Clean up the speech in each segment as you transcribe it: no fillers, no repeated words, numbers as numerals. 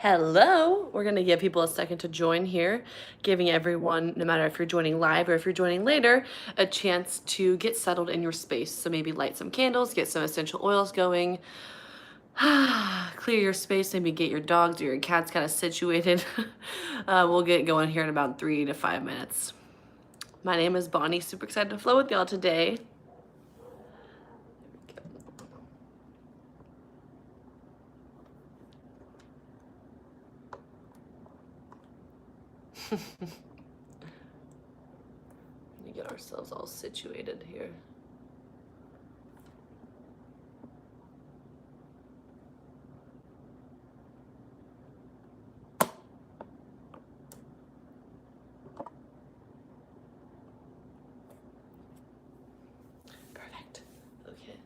Hello, we're gonna give people a second to join here, giving everyone, no matter if you're joining live or if you're joining later, a chance to get settled in your space. So maybe light some candles, get some essential oils going, clear your space, maybe get your dogs or your cats kind of situated. We'll get going here in about 3 to 5 minutes. My name is Bonnie, super excited to flow with y'all today. Let me get ourselves all situated here. Perfect. Okay.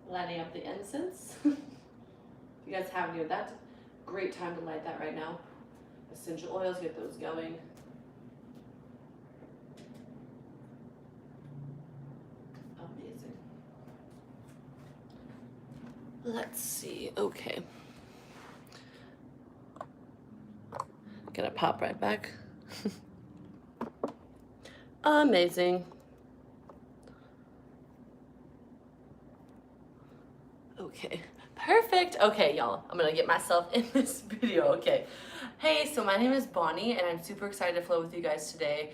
Lighting up the incense. If you guys have any of that, great time to light that right now. Essential oils, get those going. Amazing. Let's see, okay. Gonna pop right back. Amazing. Okay, perfect. Okay, y'all, I'm gonna get myself in this video, okay. Hey, so my name is Bonnie, and I'm super excited to flow with you guys today.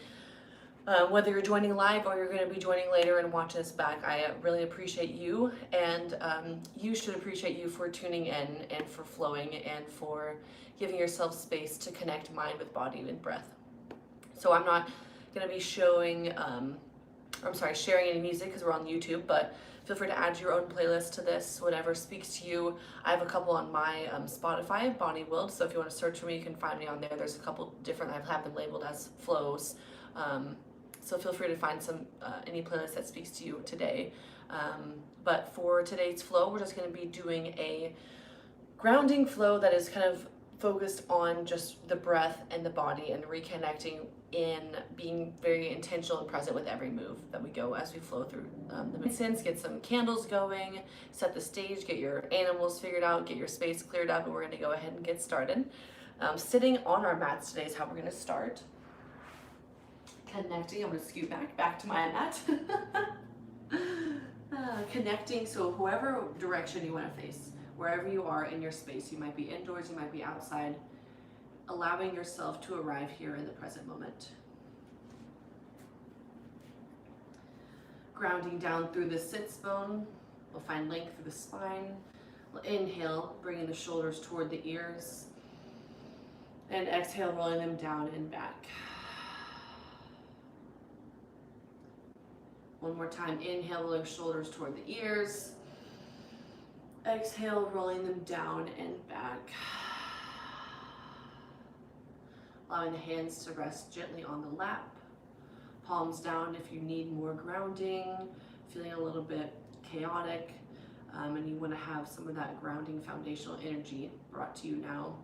Whether you're joining live or you're gonna be joining later and watch this back, I really appreciate you, and you should appreciate you for tuning in and for flowing and for giving yourself space to connect mind with body and breath. So I'm not gonna be sharing any music because we're on YouTube, but feel free to add your own playlist to this, whatever speaks to you. I have a couple on my Spotify, Bonnie Wild, so if you want to search for me, you can find me on there. There's a couple different, I have them labeled as flows. So feel free to find any playlist that speaks to you today. But for today's flow, we're just going to be doing a grounding flow that is kind of focused on just the breath and the body and reconnecting in being very intentional and present with every move that we go as we flow through the incense. Get some candles going, set the stage, get your animals figured out, get your space cleared up, and we're going to go ahead and get started. Sitting on our mats today is how we're going to start. Connecting, I'm going to scoot back to my mat. Connecting, so whoever direction you want to face, wherever you are in your space, you might be indoors, you might be outside, allowing yourself to arrive here in the present moment. Grounding down through the sits bone, we'll find length through the spine. We'll inhale, bringing the shoulders toward the ears, and exhale, rolling them down and back. One more time, inhale, rolling shoulders toward the ears. Exhale, rolling them down and back. Allowing the hands to rest gently on the lap. Palms down if you need more grounding, feeling a little bit chaotic, and you want to have some of that grounding foundational energy brought to you now.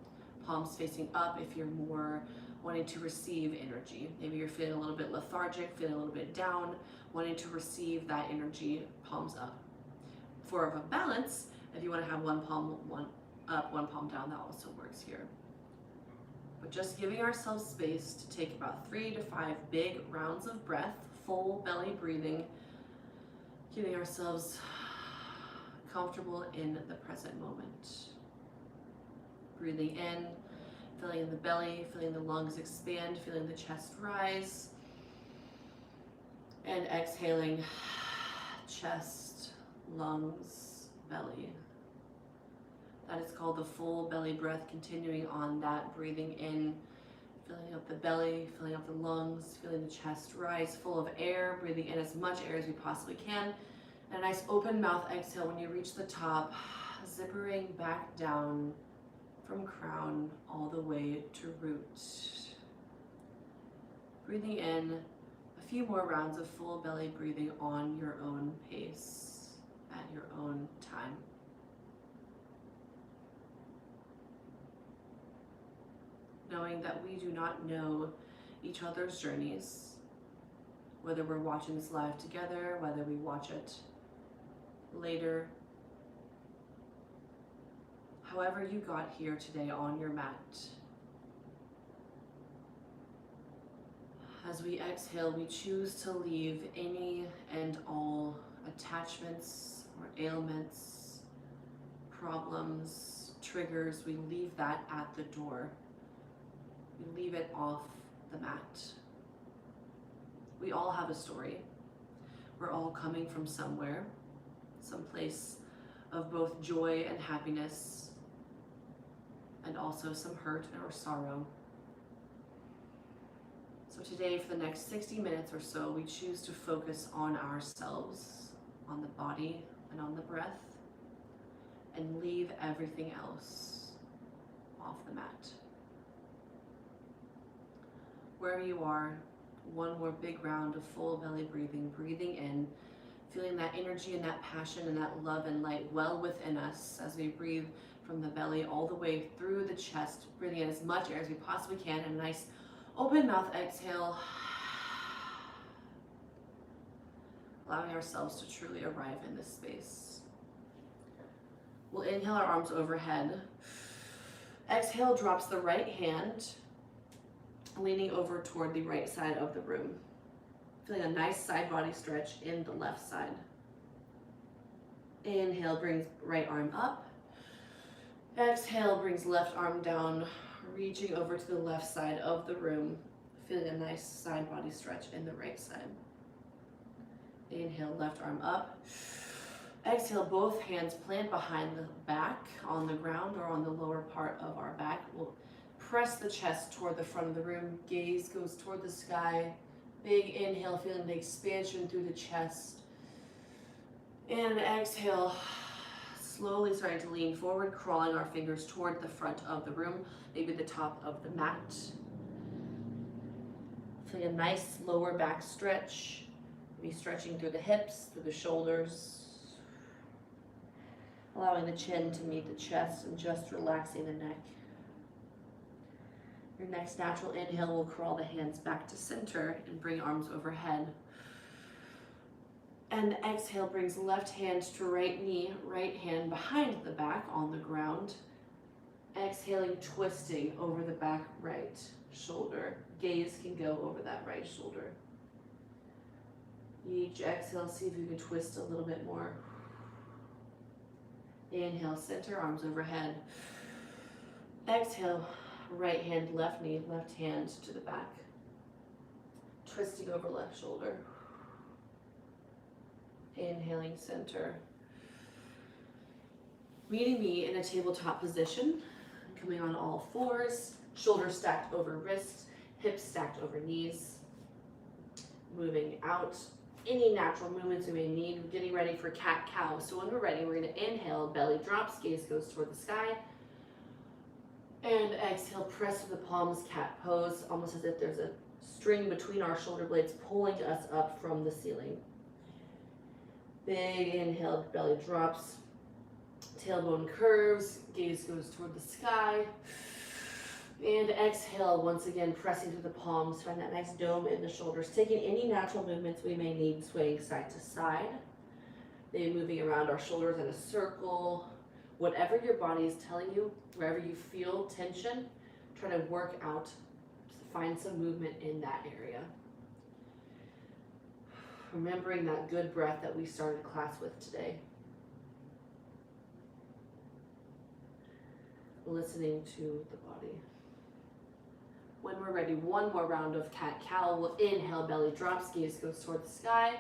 Palms facing up if you're more wanting to receive energy. Maybe you're feeling a little bit lethargic, feeling a little bit down, wanting to receive that energy, palms up. For a balance, if you want to have one palm up, one palm down, that also works here. But just giving ourselves space to take about 3 to 5 big rounds of breath, full belly breathing, getting ourselves comfortable in the present moment. Breathing in, filling in the belly, feeling the lungs expand, feeling the chest rise, and exhaling, chest, lungs, belly. That is called the full belly breath, continuing on that, breathing in, filling up the belly, filling up the lungs, feeling the chest rise, full of air, breathing in as much air as we possibly can. And a nice open mouth exhale when you reach the top, zippering back down from crown all the way to root. Breathing in, a few more rounds of full belly breathing on your own pace, at your own time. Knowing that we do not know each other's journeys, whether we're watching this live together, whether we watch it later. However you got here today on your mat. As we exhale, we choose to leave any and all attachments or ailments, problems, triggers. We leave that at the door. We leave it off the mat. We all have a story. We're all coming from somewhere, some place of both joy and happiness, and also some hurt or sorrow. So today, for the next 60 minutes or so, we choose to focus on ourselves, on the body and on the breath, and leave everything else off the mat. Wherever you are, one more big round of full belly breathing, breathing in, feeling that energy and that passion and that love and light well within us as we breathe from the belly all the way through the chest, breathing in as much air as we possibly can, and a nice open mouth exhale, allowing ourselves to truly arrive in this space. We'll inhale our arms overhead. Exhale drops the right hand, leaning over toward the right side of the room. Feeling a nice side body stretch in the left side. Inhale brings right arm up. Exhale brings left arm down, reaching over to the left side of the room, feeling a nice side body stretch in the right side. Inhale, left arm up. Exhale, both hands plant behind the back on the ground or on the lower part of our back. We'll press the chest toward the front of the room. Gaze goes toward the sky. Big inhale, feeling the expansion through the chest. And exhale, slowly starting to lean forward, crawling our fingers toward the front of the room, maybe the top of the mat. Feeling a nice lower back stretch. Maybe stretching through the hips, through the shoulders. Allowing the chin to meet the chest and just relaxing the neck. Your next natural inhale will crawl the hands back to center and bring arms overhead. And exhale brings left hand to right knee, right hand behind the back on the ground. Exhaling, twisting over the back right shoulder. Gaze can go over that right shoulder. Each exhale, see if you can twist a little bit more. Inhale, center, arms overhead. Exhale, right hand, left knee, left hand to the back. Twisting over left shoulder. Inhaling, center. Meeting me in a tabletop position. Coming on all fours, shoulders stacked over wrists, hips stacked over knees. Moving out. Any natural movements we may need. We're getting ready for cat-cow. So when we're ready, we're going to inhale, belly drops, gaze goes toward the sky. And exhale, press to the palms, cat pose, almost as if there's a string between our shoulder blades pulling us up from the ceiling. Big inhale, belly drops, tailbone curves, gaze goes toward the sky. And exhale, once again, pressing through the palms, find that nice dome in the shoulders, taking any natural movements we may need, swaying side to side. Maybe moving around our shoulders in a circle. Whatever your body is telling you, wherever you feel tension, try to work out, find some movement in that area. Remembering that good breath that we started class with today. Listening to the body. When we're ready, one more round of cat-cow. We'll inhale, belly drops, gaze goes toward the sky.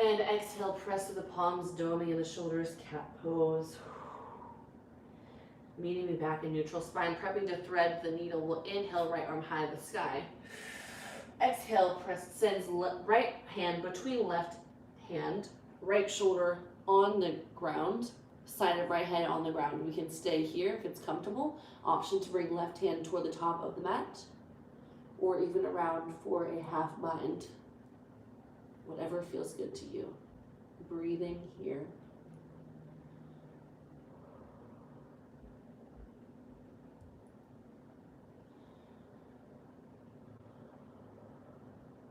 And exhale, press to the palms, doming in the shoulders, cat pose. Meeting me back in neutral spine, prepping to thread the needle. We'll inhale, right arm high to the sky. Exhale, sends right hand between left hand, right shoulder on the ground, side of right head on the ground. We can stay here if it's comfortable. Option to bring left hand toward the top of the mat, or even around for a half bind. Whatever feels good to you. Breathing here.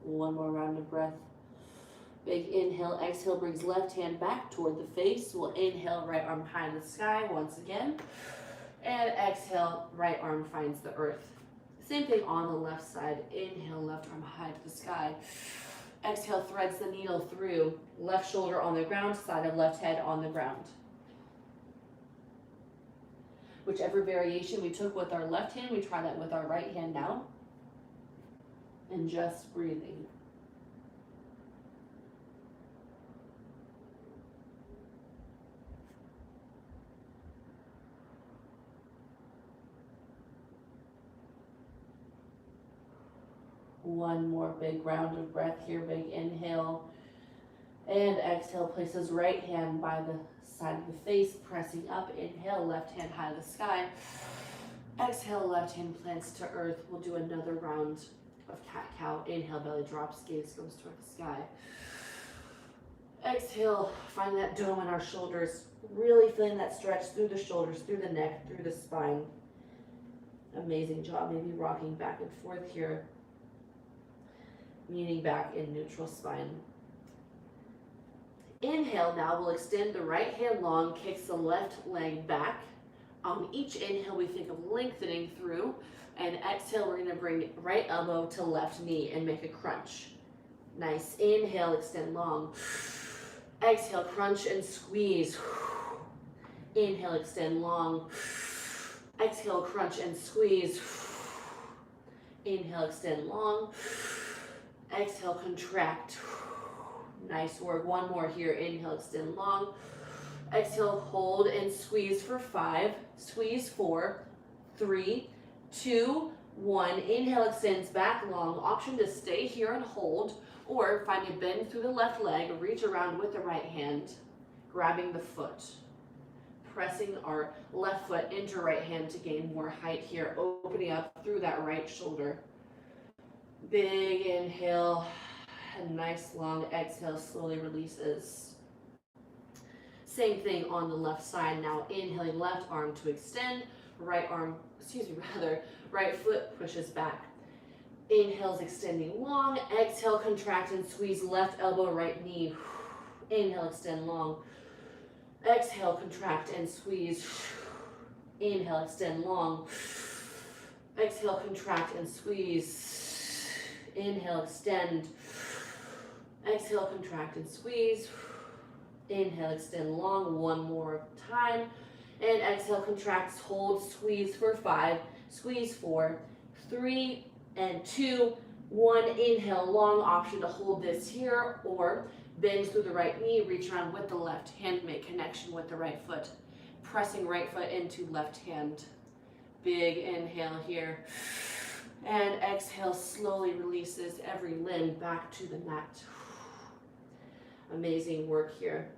One more round of breath. Big inhale, exhale brings left hand back toward the face. We'll inhale, right arm high in the sky once again. And exhale, right arm finds the earth. Same thing on the left side. Inhale, left arm high to the sky. Exhale, threads the needle through. Left shoulder on the ground, side of left head on the ground. Whichever variation we took with our left hand, we try that with our right hand now. And just breathing. One more big round of breath here. Big inhale and exhale. Places right hand by the side of the face, pressing up. Inhale, left hand high to the sky. Exhale, left hand plants to earth. We'll do another round of cat-cow. Inhale, belly drops, gaze goes toward the sky. Exhale, find that dome in our shoulders. Really feeling that stretch through the shoulders, through the neck, through the spine. Amazing job. Maybe rocking back and forth here. Meeting back in neutral spine. Inhale, now we'll extend the right hand long, kicks the left leg back. On each inhale, we think of lengthening through. And exhale, we're gonna bring right elbow to left knee and make a crunch. Nice. Inhale, extend long. Exhale, crunch and squeeze. Inhale, extend long. Exhale, crunch and squeeze. Inhale, extend long. Exhale, contract. Nice work. One more here. Inhale, extend long. Exhale, hold and squeeze for 5. Squeeze 4, 3, 2, 1. Inhale, extends back long. Option to stay here and hold, or find a bend through the left leg. Reach around with the right hand, grabbing the foot. Pressing our left foot into right hand to gain more height here. Opening up through that right shoulder. Big inhale, and nice long exhale, slowly releases. Same thing on the left side now. Inhaling, left arm to extend, right foot pushes back. Inhales, extending long. Exhale, contract and squeeze left elbow, right knee. Inhale, extend long. Exhale, contract and squeeze. Inhale, extend long. Exhale, contract and squeeze. Inhale, extend. Exhale, contract and squeeze. Inhale, extend long. One more time. And exhale, contracts, hold, squeeze for 5. Squeeze 4, 3, and 2, 1. Inhale, long. Option to hold this here or bend through the right knee. Reach around with the left hand. Make connection with the right foot. Pressing right foot into left hand. Big inhale here. And exhale, slowly releases every limb back to the mat. Amazing work here.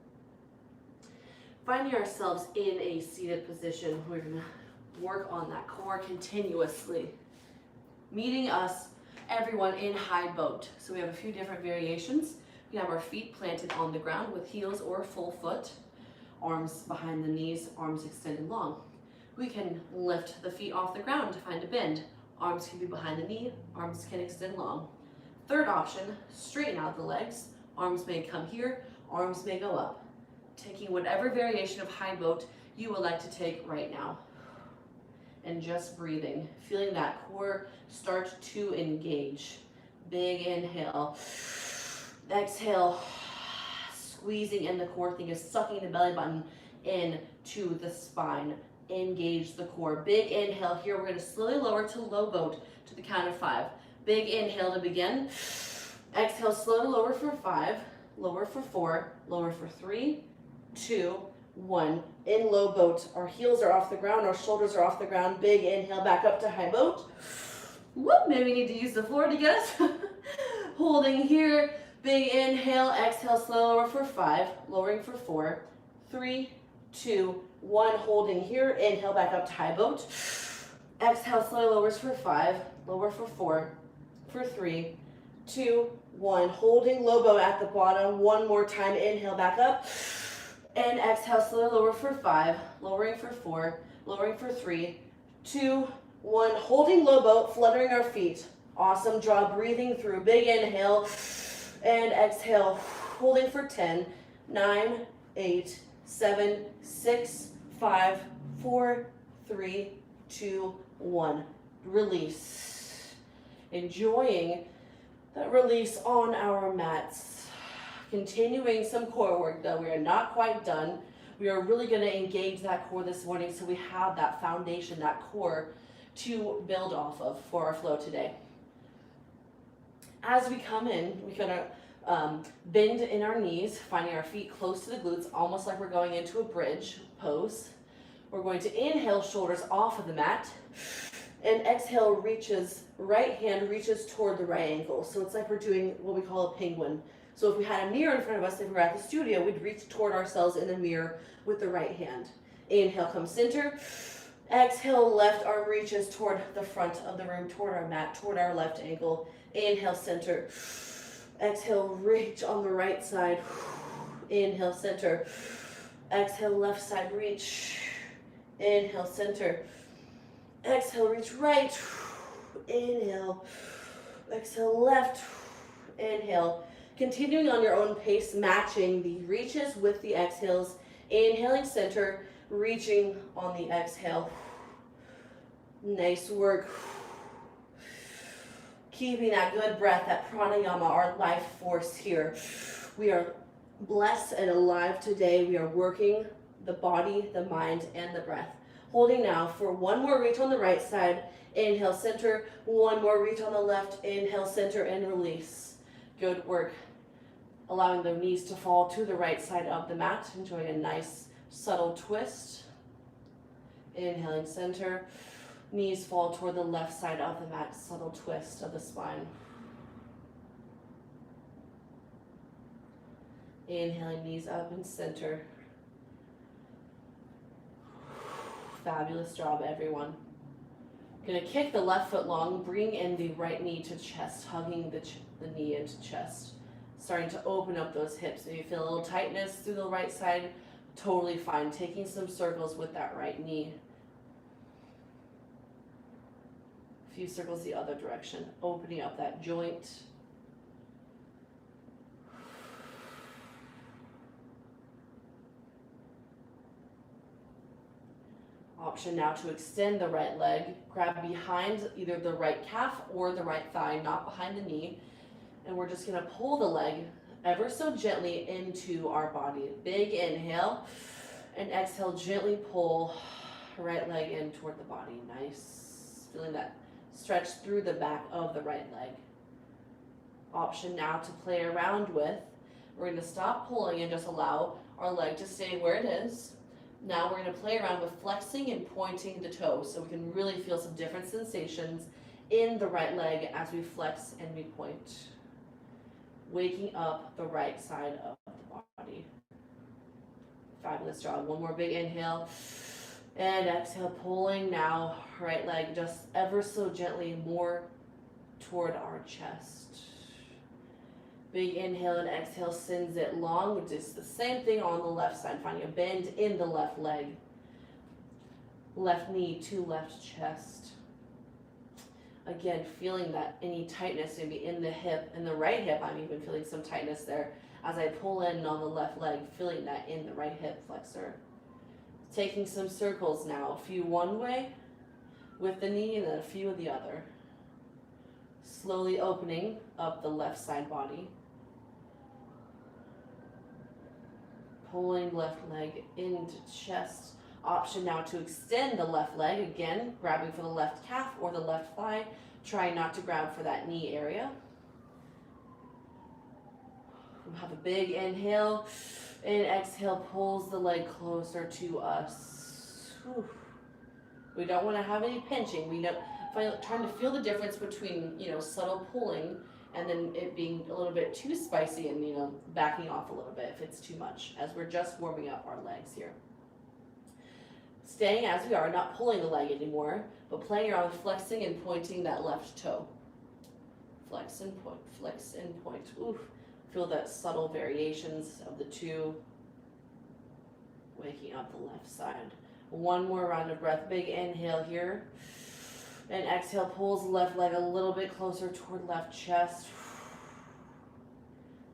Finding ourselves in a seated position, we're going to work on that core continuously. Meeting us everyone in high boat. So we have a few different variations. We have our feet planted on the ground with heels or full foot, arms behind the knees, arms extended long. We can lift the feet off the ground to find a bend. Arms can be behind the knee, arms can extend long. Third option, straighten out the legs. Arms may come here, arms may go up. Taking whatever variation of high boat you would like to take right now. And just breathing, feeling that core start to engage. Big inhale, exhale, squeezing in the core. Think of sucking the belly button into the spine. Engage the core. Big inhale here. We're going to slowly lower to low boat to the count of 5. Big inhale to begin. Exhale, slow to lower for 5, lower for 4, lower for 3, 2, 1. In low boat, our heels are off the ground, our shoulders are off the ground. Big inhale, back up to high boat. Whoop, maybe we need to use the floor to get us. Holding here, big inhale, exhale, slow lower for 5, lowering for 4, 3, 2, 1. Holding here, inhale, back up to high boat. Exhale, slow lowers for 5, lower for 4, for 3, 2, 1. Holding low boat at the bottom. One more time, inhale, back up. And exhale, slow lower for 5, lowering for 4, lowering for 3, 2, 1. Holding low boat, fluttering our feet. Awesome job, breathing through. Big inhale and exhale, holding for 10, 9, 8, 7, 6, 5, 4, 3, 2, 1. Release. Enjoying that release on our mats. Continuing some core work though. We are not quite done. We are really going to engage that core this morning so we have that foundation, that core to build off of for our flow today. As we come in, we're going to bend in our knees, finding our feet close to the glutes, almost like we're going into a bridge pose. We're going to inhale, shoulders off of the mat, and exhale, right hand reaches toward the right ankle. So it's like we're doing what we call a penguin. So if we had a mirror in front of us, if we were at the studio, we'd reach toward ourselves in the mirror with the right hand. Inhale, come center. Exhale, left arm reaches toward the front of the room, toward our mat, toward our left ankle. Inhale, center. Exhale, reach on the right side. Inhale, center. Exhale, left side, reach. Inhale, center. Exhale, reach right. Inhale. Exhale, left. Inhale. Continuing on your own pace, matching the reaches with the exhales. Inhaling center, reaching on the exhale. Nice work. Keeping that good breath, that pranayama, our life force here. We are blessed and alive today. We are working the body, the mind, and the breath. Holding now for one more reach on the right side. Inhale, center. One more reach on the left. Inhale, center, and release. Good work. Allowing the knees to fall to the right side of the mat. Enjoying a nice subtle twist. Inhaling center. Knees fall toward the left side of the mat. Subtle twist of the spine. Inhaling, knees up and center. Fabulous job, everyone. Gonna kick the left foot long. Bring in the right knee to chest, hugging the knee into chest. Starting to open up those hips. Maybe you feel a little tightness through the right side. Totally fine. Taking some circles with that right knee. A few circles the other direction. Opening up that joint. Option now to extend the right leg. Grab behind either the right calf or the right thigh, not behind the knee. And we're just going to pull the leg ever so gently into our body. Big inhale. And exhale, gently pull right leg in toward the body. Nice. Feeling that stretch through the back of the right leg. Option now to play around with. We're going to stop pulling and just allow our leg to stay where it is. Now we're going to play around with flexing and pointing the toes so we can really feel some different sensations in the right leg as we flex and we point. Waking up the right side of the body. Fabulous job. One more big inhale. And exhale, pulling now, right leg just ever so gently more toward our chest. Big inhale and exhale sends it long, which is the same thing on the left side, finding a bend in the left leg. Left knee to left chest. Again, feeling that any tightness maybe in the hip, in the right hip, I'm even feeling some tightness there as I pull in on the left leg, feeling that in the right hip flexor. Taking some circles now, a few one way with the knee and then a few of the other. Slowly opening up the left side body. Pulling left leg into chest. Option now to extend the left leg, again, grabbing for the left calf or the left thigh. Try not to grab for that knee area. We'll have a big inhale, and exhale pulls the leg closer to us. Whew. We don't want to have any pinching. We know, trying to feel the difference between, subtle pulling and then it being a little bit too spicy and, backing off a little bit if it's too much, as we're just warming up our legs here. Staying as we are, not pulling the leg anymore, but playing around with flexing and pointing that left toe. Flex and point, flex and point. Oof. Feel that subtle variations of the two. Waking up the left side. One more round of breath. Big inhale here. And exhale pulls the left leg a little bit closer toward left chest.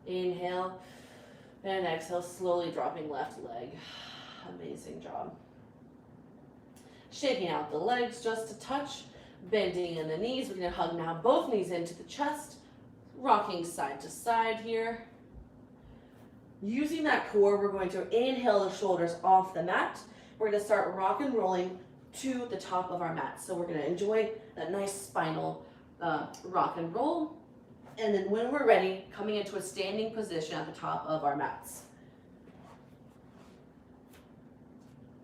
Inhale. And exhale, slowly dropping left leg. Amazing job. Shaking out the legs just a touch, bending in the knees. We're going to hug now both knees into the chest, rocking side to side here. Using that core, we're going to inhale the shoulders off the mat. We're going to start rock and rolling to the top of our mat. So we're going to enjoy that nice spinal rock and roll. And then when we're ready, coming into a standing position at the top of our mats.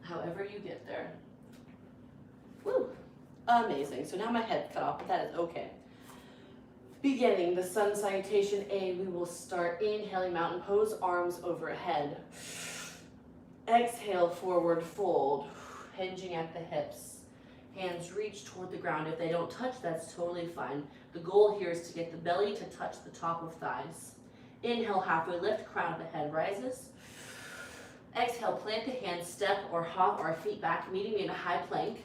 However you get there. Woo, amazing. So now my head cut off, but that is okay. Beginning the sun salutation A, we will start inhaling mountain pose, arms overhead. Exhale, forward fold, hinging at the hips. Hands reach toward the ground. If they don't touch, that's totally fine. The goal here is to get the belly to touch the top of thighs. Inhale, halfway lift, crown of the head rises. Exhale, plant the hands, step or hop our feet back, meeting in a high plank.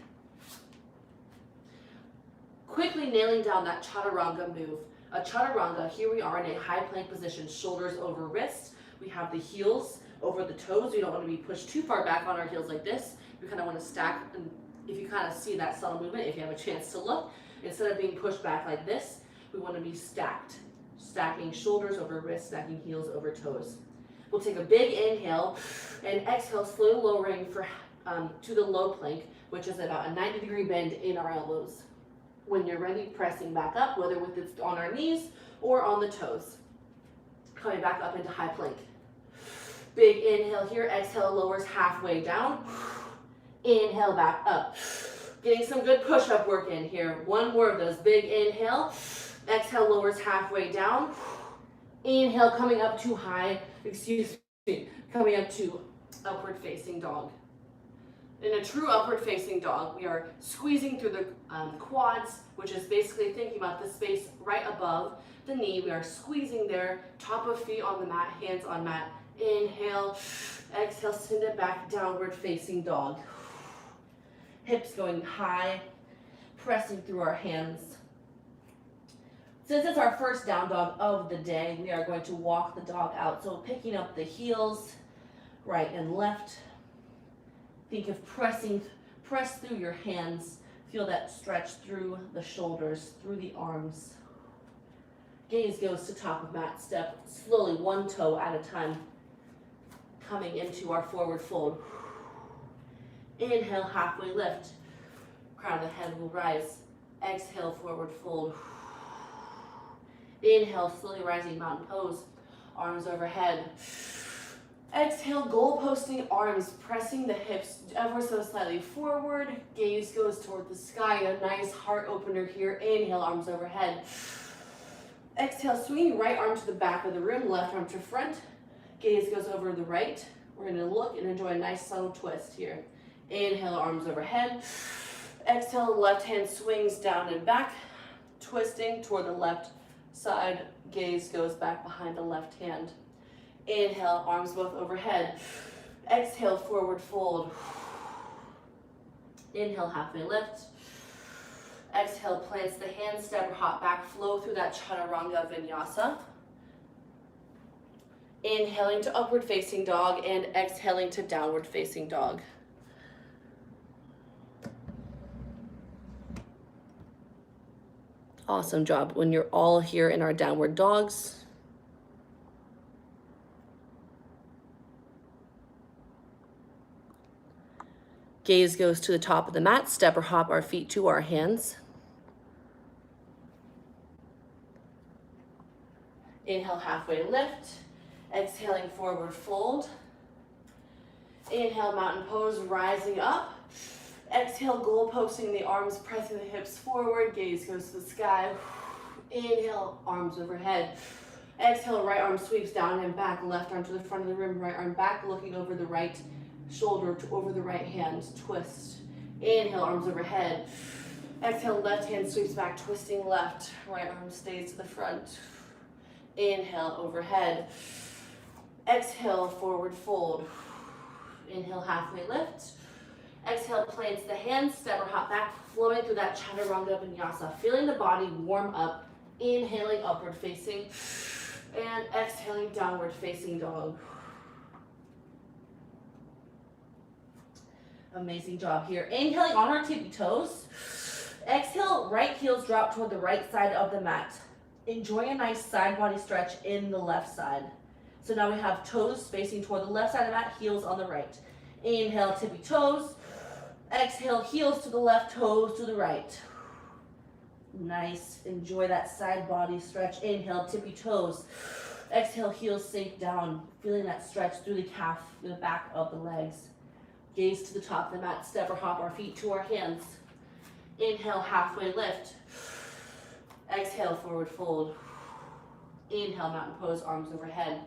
Quickly nailing down that chaturanga move. A chaturanga, here we are in a high plank position, shoulders over wrists. We have the heels over the toes. We don't want to be pushed too far back on our heels like this. We kind of want to stack, and if you kind of see that subtle movement, if you have a chance to look, instead of being pushed back like this, we want to be stacked. Stacking shoulders over wrists, stacking heels over toes. We'll take a big inhale and exhale, slowly lowering to the low plank, which is about a 90-degree bend in our elbows. When you're ready, pressing back up, whether with it's on our knees or on the toes. Coming back up into high plank. Big inhale here, exhale lowers halfway down. Inhale back up. Getting some good push-up work in here. One more of those. Big inhale, exhale lowers halfway down. Inhale coming up to coming up to upward facing dog. In a true upward facing dog, we are squeezing through the quads, which is basically thinking about the space right above the knee. We are squeezing there, top of feet on the mat, hands on mat. Inhale, exhale, send it back, downward facing dog. Hips going high, pressing through our hands. Since it's our first down dog of the day, we are going to walk the dog out. So picking up the heels, right and left. Think of press through your hands. Feel that stretch through the shoulders, through the arms. Gaze goes to top of mat. Step slowly, one toe at a time. Coming into our forward fold. Inhale, halfway lift. Crown of the head will rise. Exhale, forward fold. Inhale, slowly rising mountain pose. Arms overhead. Exhale, goal posting arms, pressing the hips ever so slightly forward. Gaze goes toward the sky, a nice heart opener here. Inhale, arms overhead. Exhale, swinging right arm to the back of the room, left arm to front. Gaze goes over the right. We're going to look and enjoy a nice subtle twist here. Inhale, arms overhead. Exhale, left hand swings down and back. twisting toward the left side, gaze goes back behind the left hand. Inhale, arms both overhead. Exhale, forward fold. Inhale, halfway lift. Exhale, plants the hands, step or hop back, flow through that chaturanga vinyasa. Inhaling to upward facing dog and exhaling to downward facing dog. Awesome job. When you're all here in our downward dogs, gaze goes to the top of the mat, step or hop our feet to our hands. Inhale, halfway lift. Exhaling, forward fold. Inhale, mountain pose, rising up. Exhale, goal posting the arms, pressing the hips forward, gaze goes to the sky. Inhale, arms overhead. Exhale, right arm sweeps down and back, left arm to the front of the room, right arm back, looking over the right shoulder to over the right hand, twist. Inhale, arms overhead. Exhale, left hand sweeps back, twisting left, right arm stays to the front. Inhale, overhead. Exhale, forward fold. Inhale, halfway lift. Exhale, plants the hands, step or hop back, flowing through that chaturanga vinyasa, feeling the body warm up. Inhaling, upward facing, and exhaling, downward facing dog. Amazing job here. Inhaling on our tippy toes. Exhale, right heels drop toward the right side of the mat. Enjoy a nice side body stretch in the left side. So now we have toes facing toward the left side of the mat, heels on the right. Inhale, tippy toes. Exhale, heels to the left, toes to the right. Nice. Enjoy that side body stretch. Inhale, tippy toes. Exhale, heels sink down. Feeling that stretch through the calf, the back of the legs. Gaze to the top of the mat, step or hop our feet to our hands. Inhale, halfway lift. Exhale, forward fold. Inhale, mountain pose, arms overhead.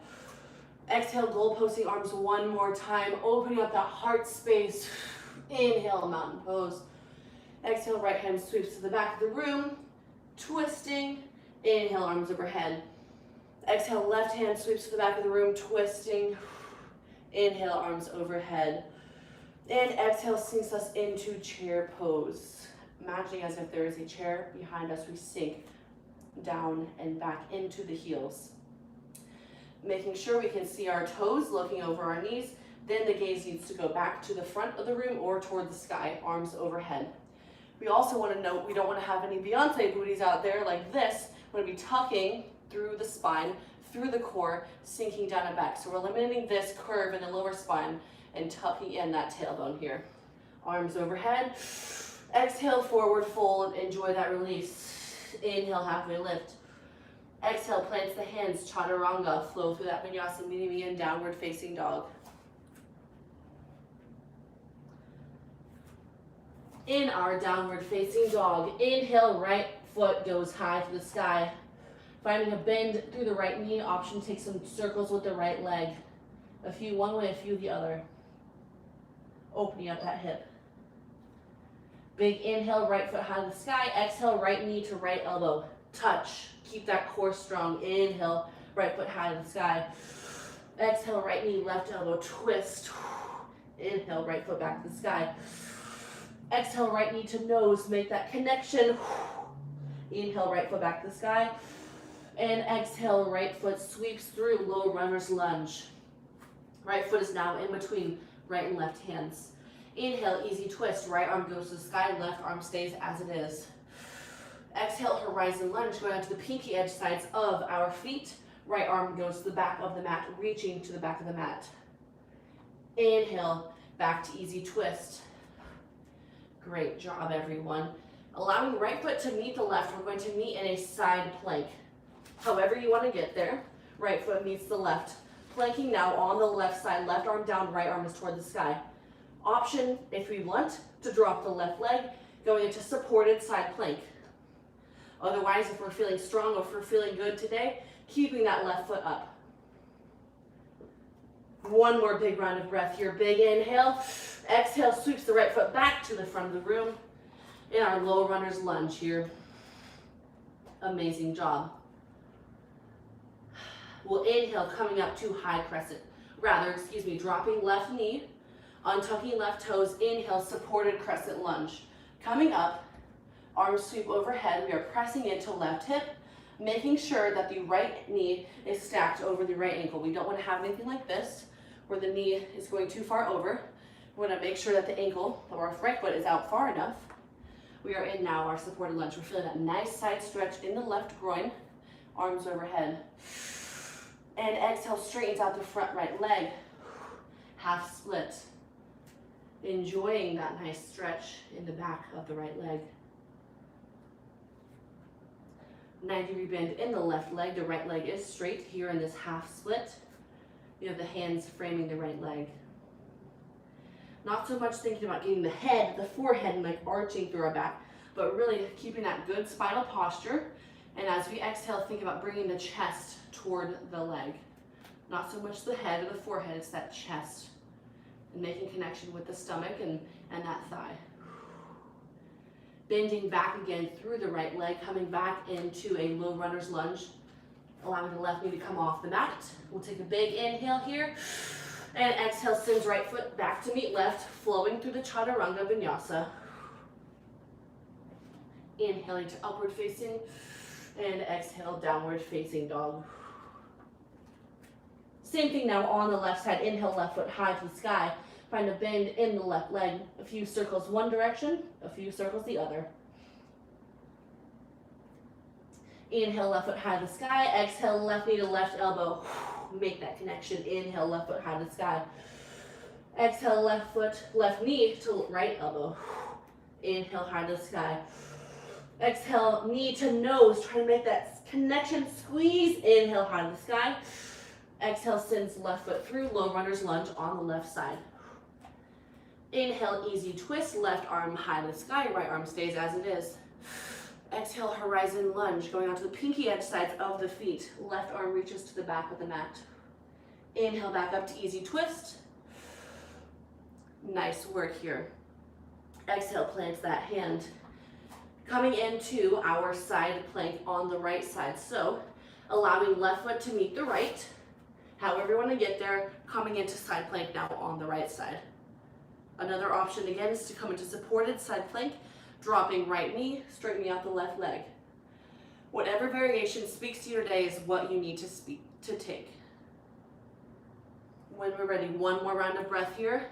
Exhale, goal posting arms one more time, opening up that heart space. Inhale, mountain pose. Exhale, right hand sweeps to the back of the room, twisting. Inhale, arms overhead. Exhale, left hand sweeps to the back of the room, twisting. Inhale, arms overhead. And exhale, sinks us into chair pose. Imagining as if there is a chair behind us, we sink down and back into the heels. Making sure we can see our toes, looking over our knees. Then the gaze needs to go back to the front of the room or toward the sky, arms overhead. We also want to note we don't want to have any Beyonce booties out there like this. We want to be tucking through the spine, through the core, sinking down and back. So we're eliminating this curve in the lower spine and tucking in that tailbone here. Arms overhead. Exhale, forward fold. Enjoy that release. Inhale, halfway lift. Exhale, plants the hands, chaturanga. Flow through that vinyasa, meeting in downward facing dog. In our downward facing dog, inhale, right foot goes high to the sky. Finding a bend through the right knee, option to take some circles with the right leg. A few one way, a few the other. Opening up that hip. Big inhale, right foot high to the sky. Exhale, right knee to right elbow. Touch. Keep that core strong. Inhale, right foot high to the sky. Exhale, right knee, left elbow, twist. Inhale, right foot back to the sky. Exhale, right knee to nose, make that connection. Inhale, right foot back to the sky. And exhale, right foot sweeps through, low runner's lunge. Right foot is now in between right and left hands. Inhale, easy twist, right arm goes to the sky, left arm stays as it is. Exhale, horizon lunge, going onto the pinky edge sides of our feet. Right arm goes to the back of the mat, reaching to the back of the mat. Inhale, back to easy twist. Great job, everyone. Allowing right foot to meet the left, we're going to meet in a side plank. However you want to get there, right foot meets the left. Planking now on the left side, left arm down, right arm is toward the sky. Option, if we want, to drop the left leg, going into supported side plank. Otherwise, if we're feeling strong or if we're feeling good today, keeping that left foot up. One more big round of breath here. Big inhale. Exhale, sweeps the right foot back to the front of the room in our low runner's lunge here. Amazing job. We'll inhale, coming up to high crescent. Dropping left knee, untucking left toes, inhale, supported crescent lunge. Coming up, arms sweep overhead, we are pressing into left hip, making sure that the right knee is stacked over the right ankle. We don't want to have anything like this, where the knee is going too far over. We want to make sure that the ankle, or our right foot, is out far enough. We are in now our supported lunge. We're feeling that nice side stretch in the left groin, arms overhead. And exhale, straightens out the front right leg, half split. Enjoying that nice stretch in the back of the right leg. 90-degree bend in the left leg. The right leg is straight here in this half split. You have the hands framing the right leg. Not so much thinking about getting the head, the forehead, and like arching through our back, but really keeping that good spinal posture. And as we exhale, think about bringing the chest toward the leg. Not so much the head or the forehead, it's that chest. And making connection with the stomach and that thigh. Bending back again through the right leg, coming back into a low runner's lunge, allowing the left knee to come off the mat. We'll take a big inhale here, and exhale, sends right foot back to meet left, flowing through the Chaturanga Vinyasa. Inhaling to upward facing, and exhale, downward facing dog. Same thing now on the left side. Inhale, left foot high to the sky. Find a bend in the left leg. A few circles one direction, a few circles the other. Inhale, left foot high to the sky. Exhale, left knee to left elbow. Make that connection. Inhale, left foot high to the sky. Exhale, left knee to right elbow. Inhale, high to the sky. Exhale, knee to nose. Try to make that connection. Squeeze. Inhale, high to the sky. Exhale, sends left foot through, low runner's lunge on the left side. Inhale, easy twist, left arm high to the sky, right arm stays as it is. Exhale, horizon lunge, going onto the pinky edge sides of the feet. Left arm reaches to the back of the mat. Inhale, back up to easy twist. Nice work here. Exhale, plant that hand. Coming into our side plank on the right side. So, allowing left foot to meet the right. However you want to get there, coming into side plank now on the right side. Another option again is to come into supported side plank, dropping right knee, straightening out the left leg. Whatever variation speaks to your day is what you need to take. When we're ready, one more round of breath here.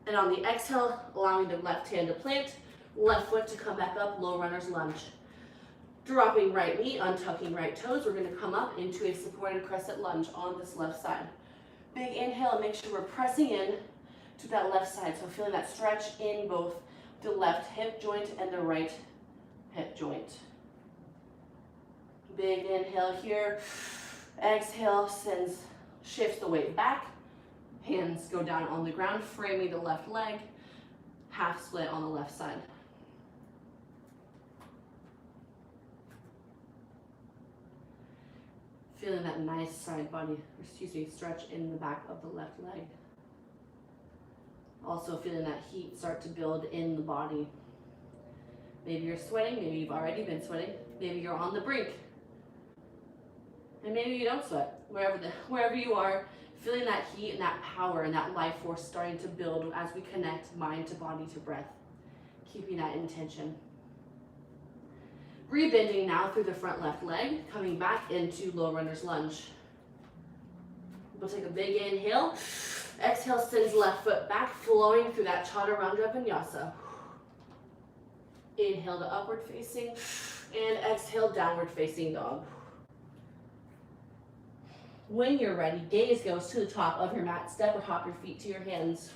And on the exhale, allowing the left hand to plant, left foot to come back up, low runner's lunge. Dropping right knee, untucking right toes, we're going to come up into a supported crescent lunge on this left side. Big inhale, and make sure we're pressing in to that left side. So feeling that stretch in both the left hip joint and the right hip joint. Big inhale here. Exhale, shifts the weight back. Hands go down on the ground, framing the left leg. Half split on the left side. Feeling that nice side body, stretch in the back of the left leg. Also feeling that heat start to build in the body. Maybe you're sweating, maybe you've already been sweating, maybe you're on the brink. And maybe you don't sweat. Wherever you are, feeling that heat and that power and that life force starting to build as we connect mind to body to breath. Keeping that intention. Rebending now through the front left leg, coming back into low runner's lunge. We'll take a big inhale. Exhale, sends left foot back, flowing through that Chaturanga Vinyasa. Inhale to upward facing, and exhale, downward facing dog. When you're ready, gaze goes to the top of your mat. Step or hop your feet to your hands.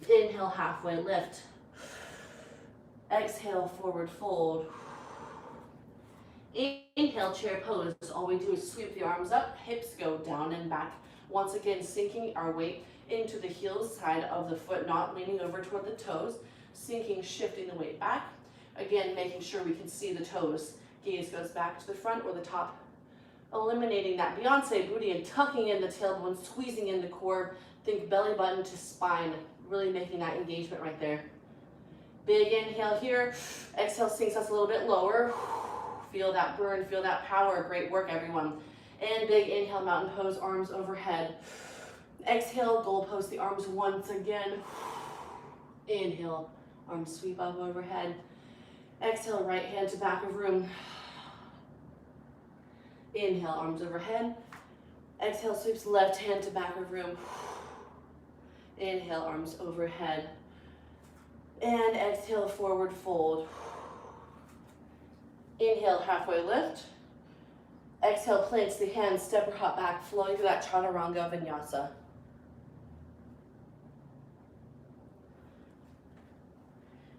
Inhale, halfway lift. Exhale, forward fold. Inhale, chair pose. All we do is sweep the arms up, hips go down and back. Once again, sinking our weight into the heel side of the foot, not leaning over toward the toes. Sinking, shifting the weight back. Again, making sure we can see the toes. Gaze goes back to the front or the top. Eliminating that Beyonce booty and tucking in the tailbone, squeezing in the core. Think belly button to spine. Really making that engagement right there. Big inhale here. Exhale, sinks us a little bit lower. Feel that burn, feel that power. Great work, everyone. And big inhale, mountain pose, arms overhead. Exhale, goalpost the arms once again. Inhale, arms sweep up overhead. Exhale, right hand to back of room. Inhale, arms overhead. Exhale, sweeps left hand to back of room. Inhale, arms overhead. And exhale, forward fold. Inhale, halfway lift. Exhale, planks the hands, step or hop back, flowing through that Chaturanga Vinyasa.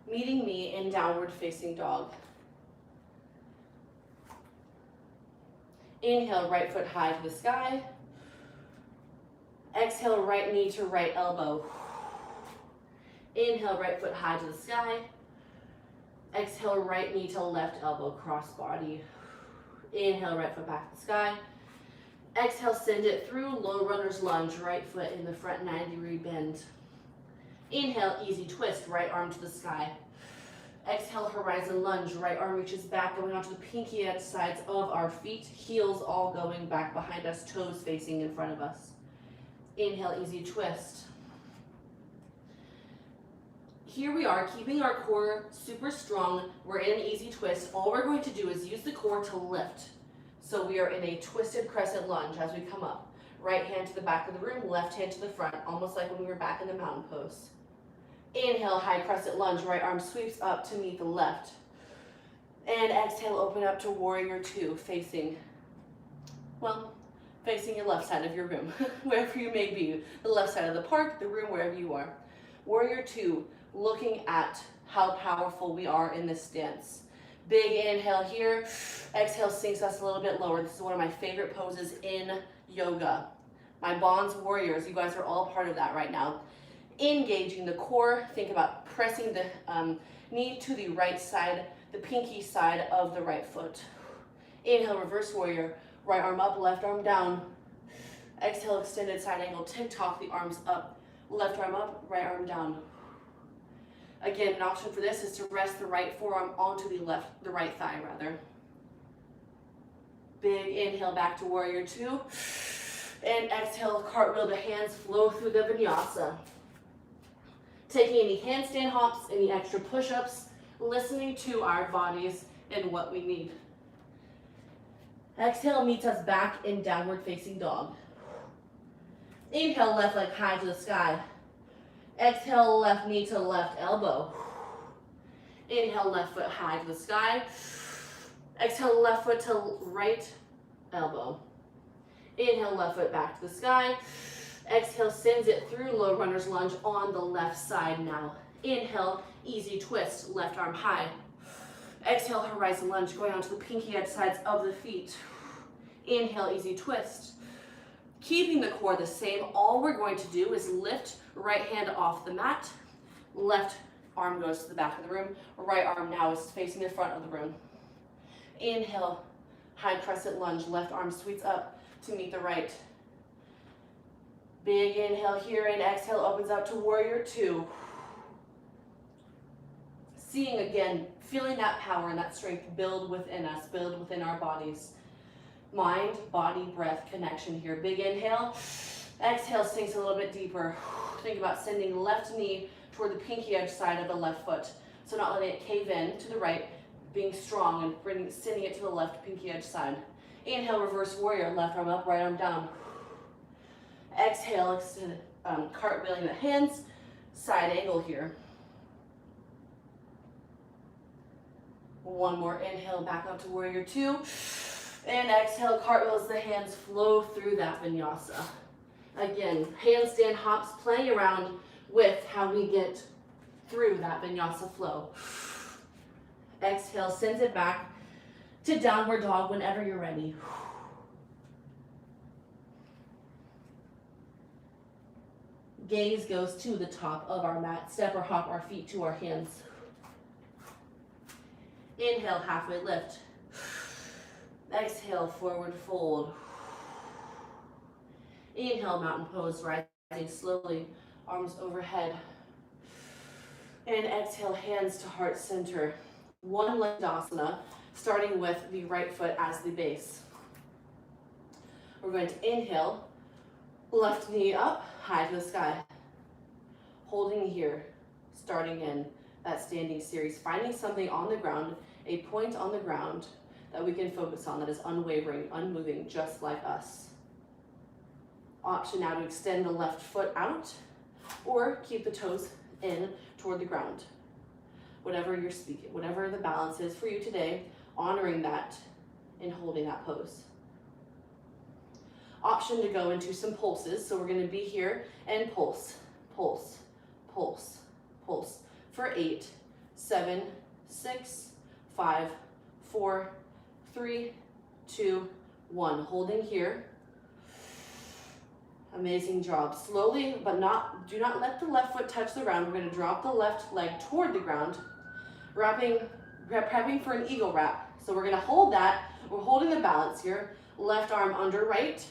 Meeting me in downward facing dog. Inhale, right foot high to the sky. Exhale, right knee to right elbow. Inhale, right foot high to the sky. Exhale, right knee to left elbow, cross body. Inhale, right foot back to the sky. Exhale, send it through, low runner's lunge, right foot in the front 90-degree bend. Inhale, easy twist, right arm to the sky. Exhale, horizon lunge, right arm reaches back, going onto the pinky edge sides of our feet, heels all going back behind us, toes facing in front of us. Inhale, easy twist. Here we are, keeping our core super strong. We're in an easy twist. All we're going to do is use the core to lift. So we are in a twisted crescent lunge as we come up. Right hand to the back of the room, left hand to the front, almost like when we were back in the mountain pose. Inhale, high crescent lunge, right arm sweeps up to meet the left. And exhale, open up to warrior two, facing your left side of your room, wherever you may be. The left side of the park, the room, wherever you are. Warrior two, looking at how powerful we are in this stance. Big inhale here. Exhale, sinks us a little bit lower. This is one of my favorite poses in yoga. My Bonz warriors, you guys are all part of that right now. Engaging the core, think about pressing the knee to the right side, the pinky side of the right foot. Inhale, reverse warrior, right arm up, left arm down. Exhale, extended side angle, tick-tock, the arms up, left arm up, right arm down. Again, an option for this is to rest the right forearm onto the right thigh rather. Big inhale back to warrior two. And exhale, cartwheel the hands, flow through the vinyasa. Taking any handstand hops, any extra push-ups, listening to our bodies and what we need. Exhale meets us back in downward facing dog. Inhale, left leg high to the sky. Exhale, left knee to left elbow. Inhale, left foot high to the sky. Exhale, left foot to right elbow. Inhale, left foot back to the sky. Exhale, sends it through, low runner's lunge on the left side now. Inhale, easy twist, left arm high. Exhale, horizon lunge, going onto the pinky edge sides of the feet. Inhale, easy twist. Keeping the core the same, all we're going to do is lift right hand off the mat. Left arm goes to the back of the room. Right arm now is facing the front of the room. Inhale, high crescent lunge, left arm sweeps up to meet the right. Big inhale here, and exhale opens up to warrior two. Seeing again, feeling that power and that strength build within us, build within our bodies. Mind, body, breath connection here. Big inhale. Exhale, sinks a little bit deeper. Think about sending left knee toward the pinky edge side of the left foot. So not letting it cave in to the right, being strong and sending it to the left pinky edge side. Inhale, reverse warrior, left arm up, right arm down. Exhale, cartwheeling the hands, side angle here. One more inhale, back up to warrior two. And exhale, cartwheels the hands, flow through that vinyasa. Again, handstand hops, playing around with how we get through that vinyasa flow. Exhale, sends it back to downward dog whenever you're ready. Gaze goes to the top of our mat. Step or hop our feet to our hands. Inhale, halfway lift. Exhale, forward fold. Inhale, mountain pose, rising slowly, arms overhead. And exhale, hands to heart center. One leg Tadasana, starting with the right foot as the base. We're going to inhale, left knee up, high to the sky. Holding here, starting in that standing series, finding something on the ground, a point on the ground that we can focus on that is unwavering, unmoving, just like us. Option now to extend the left foot out or keep the toes in toward the ground. Whatever you're speaking, whatever the balance is for you today, honoring that and holding that pose. Option to go into some pulses. So we're going to be here and pulse, pulse, pulse, pulse for 8, 7, 6, 5, 4, 3, 2, 1. Holding here. Amazing job. Slowly, but do not let the left foot touch the ground. We're going to drop the left leg toward the ground, prepping for an eagle wrap. So we're going to hold that. We're holding the balance here. Left arm under right.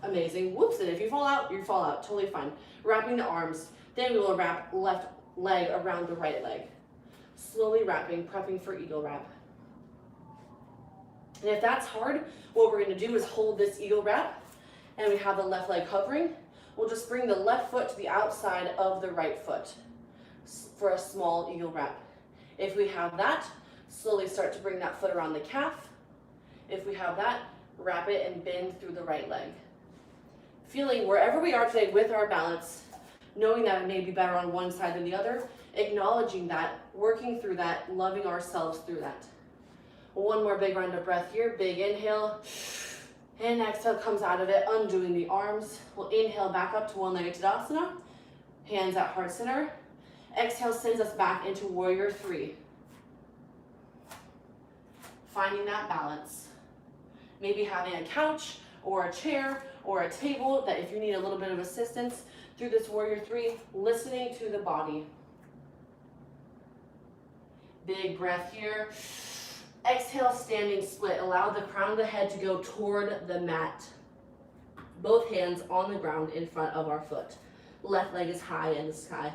Amazing. Whoops, and if you fall out, you fall out. Totally fine. Wrapping the arms. Then we will wrap left leg around the right leg. Slowly wrapping, prepping for eagle wrap. And if that's hard, what we're going to do is hold this eagle wrap, and we have the left leg hovering. We'll just bring the left foot to the outside of the right foot for a small eagle wrap. If we have that, slowly start to bring that foot around the calf. If we have that, wrap it and bend through the right leg. Feeling wherever we are today with our balance, knowing that it may be better on one side than the other, acknowledging that, working through that, loving ourselves through that. One more big round of breath here. Big inhale. And exhale comes out of it, undoing the arms. We'll inhale back up to one-legged Tadasana. Hands at heart center. Exhale sends us back into warrior 3. Finding that balance. Maybe having a couch or a chair or a table that if you need a little bit of assistance through this warrior 3, listening to the body. Big breath here. Exhale, standing split. Allow the crown of the head to go toward the mat. Both hands on the ground in front of our foot. Left leg is high in the sky.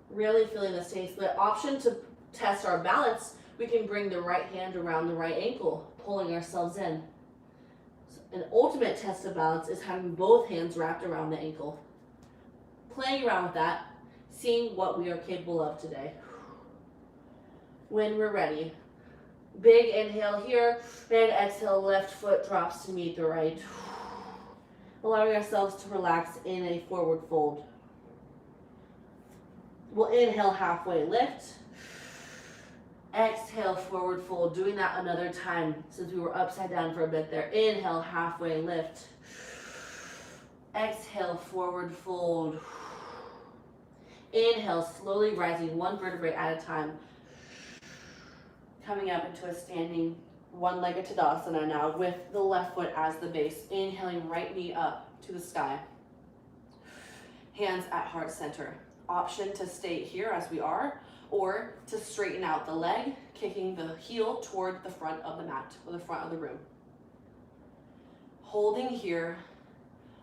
Really feeling the standing split. Option to test our balance, we can bring the right hand around the right ankle, pulling ourselves in. An ultimate test of balance is having both hands wrapped around the ankle. Playing around with that, seeing what we are capable of today. When we're ready, big inhale here, and exhale, left foot drops to meet the right. Allowing ourselves to relax in a forward fold. We'll inhale, halfway lift. Exhale, forward fold. Doing that another time since we were upside down for a bit there. Inhale, halfway lift. Exhale, forward fold. Inhale, slowly rising one vertebrae at a time. Coming up into a standing one-legged Tadasana now with the left foot as the base. Inhaling, right knee up to the sky. Hands at heart center. Option to stay here as we are, or to straighten out the leg, kicking the heel toward the front of the mat or the front of the room. Holding here,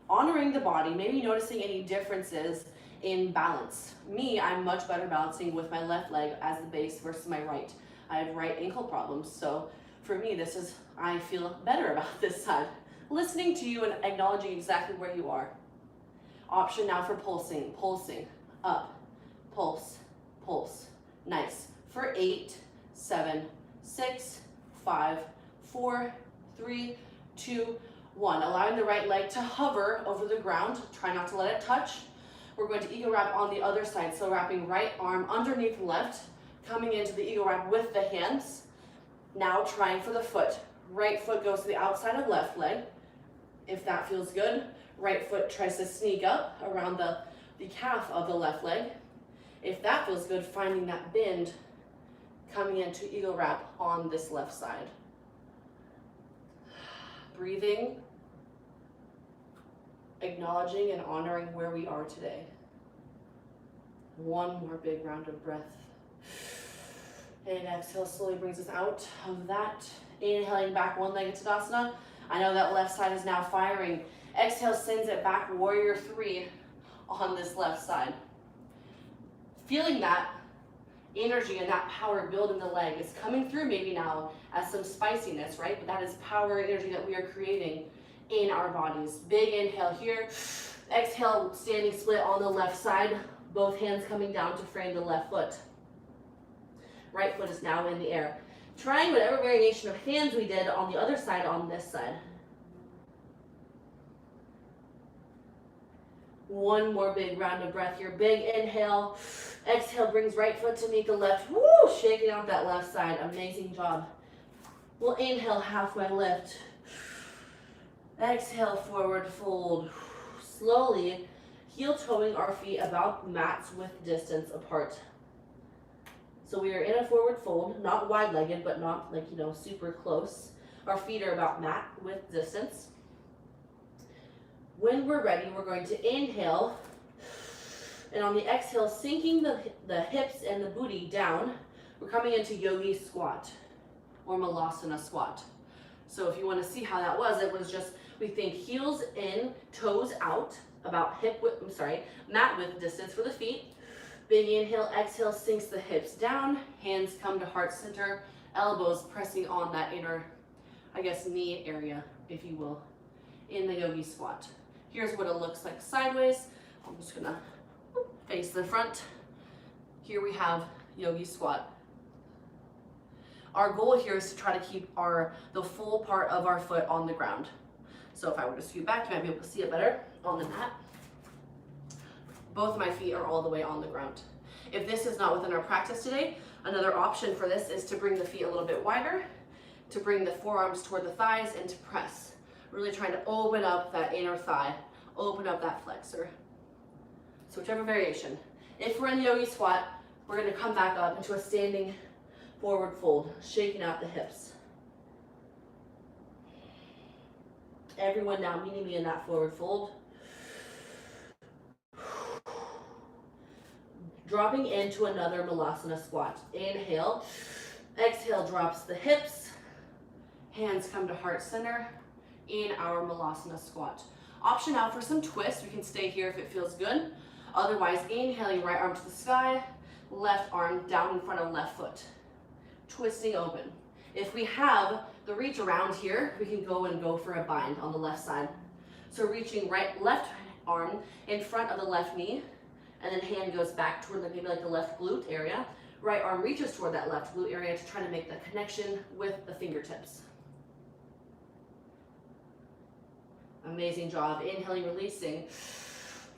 honoring the body, maybe noticing any differences in balance. Me, I'm much better balancing with my left leg as the base versus my right. I have right ankle problems, so for me, I feel better about this side. Listening to you and acknowledging exactly where you are. Option now for pulsing, up, pulse, pulse. Nice. For 8, 7, 6, 5, 4, 3, 2, 1. Allowing the right leg to hover over the ground. Try not to let it touch. We're going to eagle wrap on the other side. So wrapping right arm underneath left, coming into the eagle wrap with the hands. Now trying for the foot. Right foot goes to the outside of left leg. If that feels good, right foot tries to sneak up around the calf of the left leg. If that feels good, finding that bend, coming into eagle wrap on this left side. Breathing, acknowledging and honoring where we are today. One more big round of breath. And exhale slowly brings us out of that. Inhaling back one-legged Tadasana. I know that left side is now firing. Exhale sends it back, warrior 3 on this left side. Feeling that energy and that power build in the leg is coming through maybe now as some spiciness, right? But that is power and energy that we are creating in our bodies. Big inhale here. Exhale, standing split on the left side. Both hands coming down to frame the left foot. Right foot is now in the air. Trying whatever variation of hands we did on the other side on this side. One more big round of breath here. Big inhale. Exhale brings right foot to meet the left. Woo! Shaking out that left side. Amazing job. We'll inhale, halfway lift. Exhale, forward fold. Slowly heel toeing our feet about mats with distance apart. So we are in a forward fold, not wide-legged, but not like, super close. Our feet are about mat with distance. When we're ready, we're going to inhale, and on the exhale, sinking the hips and the booty down, we're coming into Yogi Squat or Malasana Squat. So if you want to see how that was, it was just, we think heels in, toes out, about mat width distance for the feet. Big inhale, exhale, sinks the hips down, hands come to heart center, elbows pressing on that inner, knee area, if you will, in the Yogi Squat. Here's what it looks like sideways. I'm just gonna face the front. Here we have Yogi Squat. Our goal here is to try to keep the full part of our foot on the ground. So if I were to scoot back, you might be able to see it better on the mat. Both of my feet are all the way on the ground. If this is not within our practice today, another option for this is to bring the feet a little bit wider, to bring the forearms toward the thighs and to press. Really trying to open up that inner thigh, open up that flexor. So whichever variation. If we're in the Yogi Squat, we're going to come back up into a standing forward fold, shaking out the hips. Everyone now meeting me in that forward fold. Dropping into another Malasana Squat. Inhale, exhale drops the hips, hands come to heart center in our Malasana Squat. Option out for some twists. We can stay here if it feels good. Otherwise, inhaling, right arm to the sky, left arm down in front of left foot. Twisting open. If we have the reach around here, we can go for a bind on the left side. So reaching left arm in front of the left knee, and then hand goes back toward maybe like the left glute area. Right arm reaches toward that left glute area to try to make the connection with the fingertips. Amazing job. Inhaling, releasing,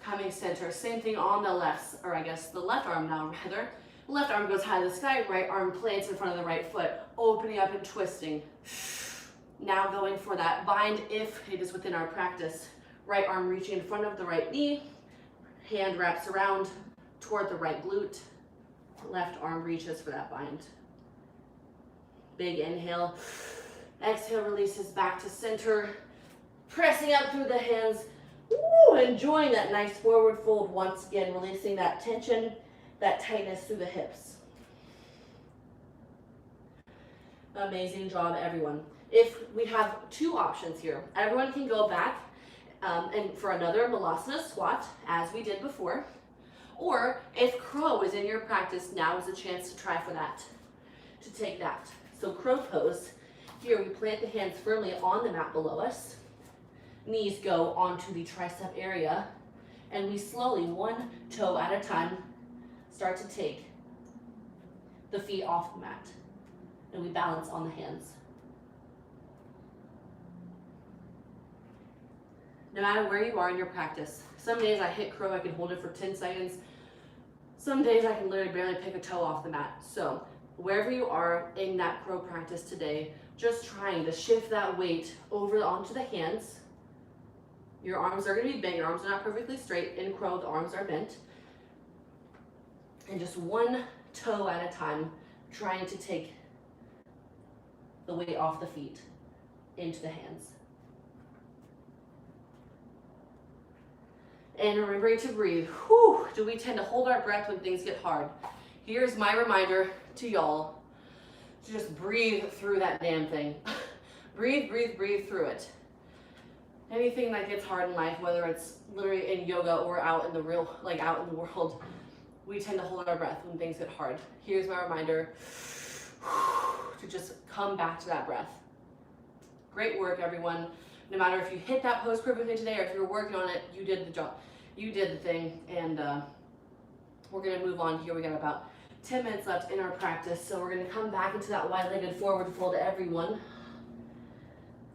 coming center. Same thing on the left, or the left arm now rather. Left arm goes high to the sky, right arm plants in front of the right foot, opening up and twisting. Now going for that bind if it is within our practice. Right arm reaching in front of the right knee, hand wraps around toward the right glute, left arm reaches for that bind. Big inhale, exhale releases back to center, pressing up through the hands. Woo, enjoying that nice forward fold once again, releasing that tension, that tightness through the hips. Amazing job, everyone. If we have two options here, everyone can go back and for another Malasana Squat, as we did before. Or if crow is in your practice, now is a chance to try for that, to take that. So crow pose, here we plant the hands firmly on the mat below us. Knees go onto the tricep area, and we slowly, one toe at a time, start to take the feet off the mat, and we balance on the hands. No matter where you are in your practice, some days I hit crow, I can hold it for 10 seconds. Some days I can literally barely pick a toe off the mat. So wherever you are in that crow practice today, just trying to shift that weight over onto the hands. Your arms are going to be bent. Your arms are not perfectly straight. In crow, the arms are bent. And just one toe at a time, trying to take the weight off the feet into the hands. And remembering to breathe. Whew, do we tend to hold our breath when things get hard? Here's my reminder to y'all to just breathe through that damn thing. Breathe, breathe, breathe through it. Anything that gets hard in life, whether it's literally in yoga or out in the world, we tend to hold our breath when things get hard. Here's my reminder to just come back to that breath. Great work, everyone. No matter if you hit that pose perfectly today or if you're working on it, you did the job. You did the thing, and we're gonna move on here. We got about 10 minutes left in our practice, so we're gonna come back into that wide-legged forward fold, everyone.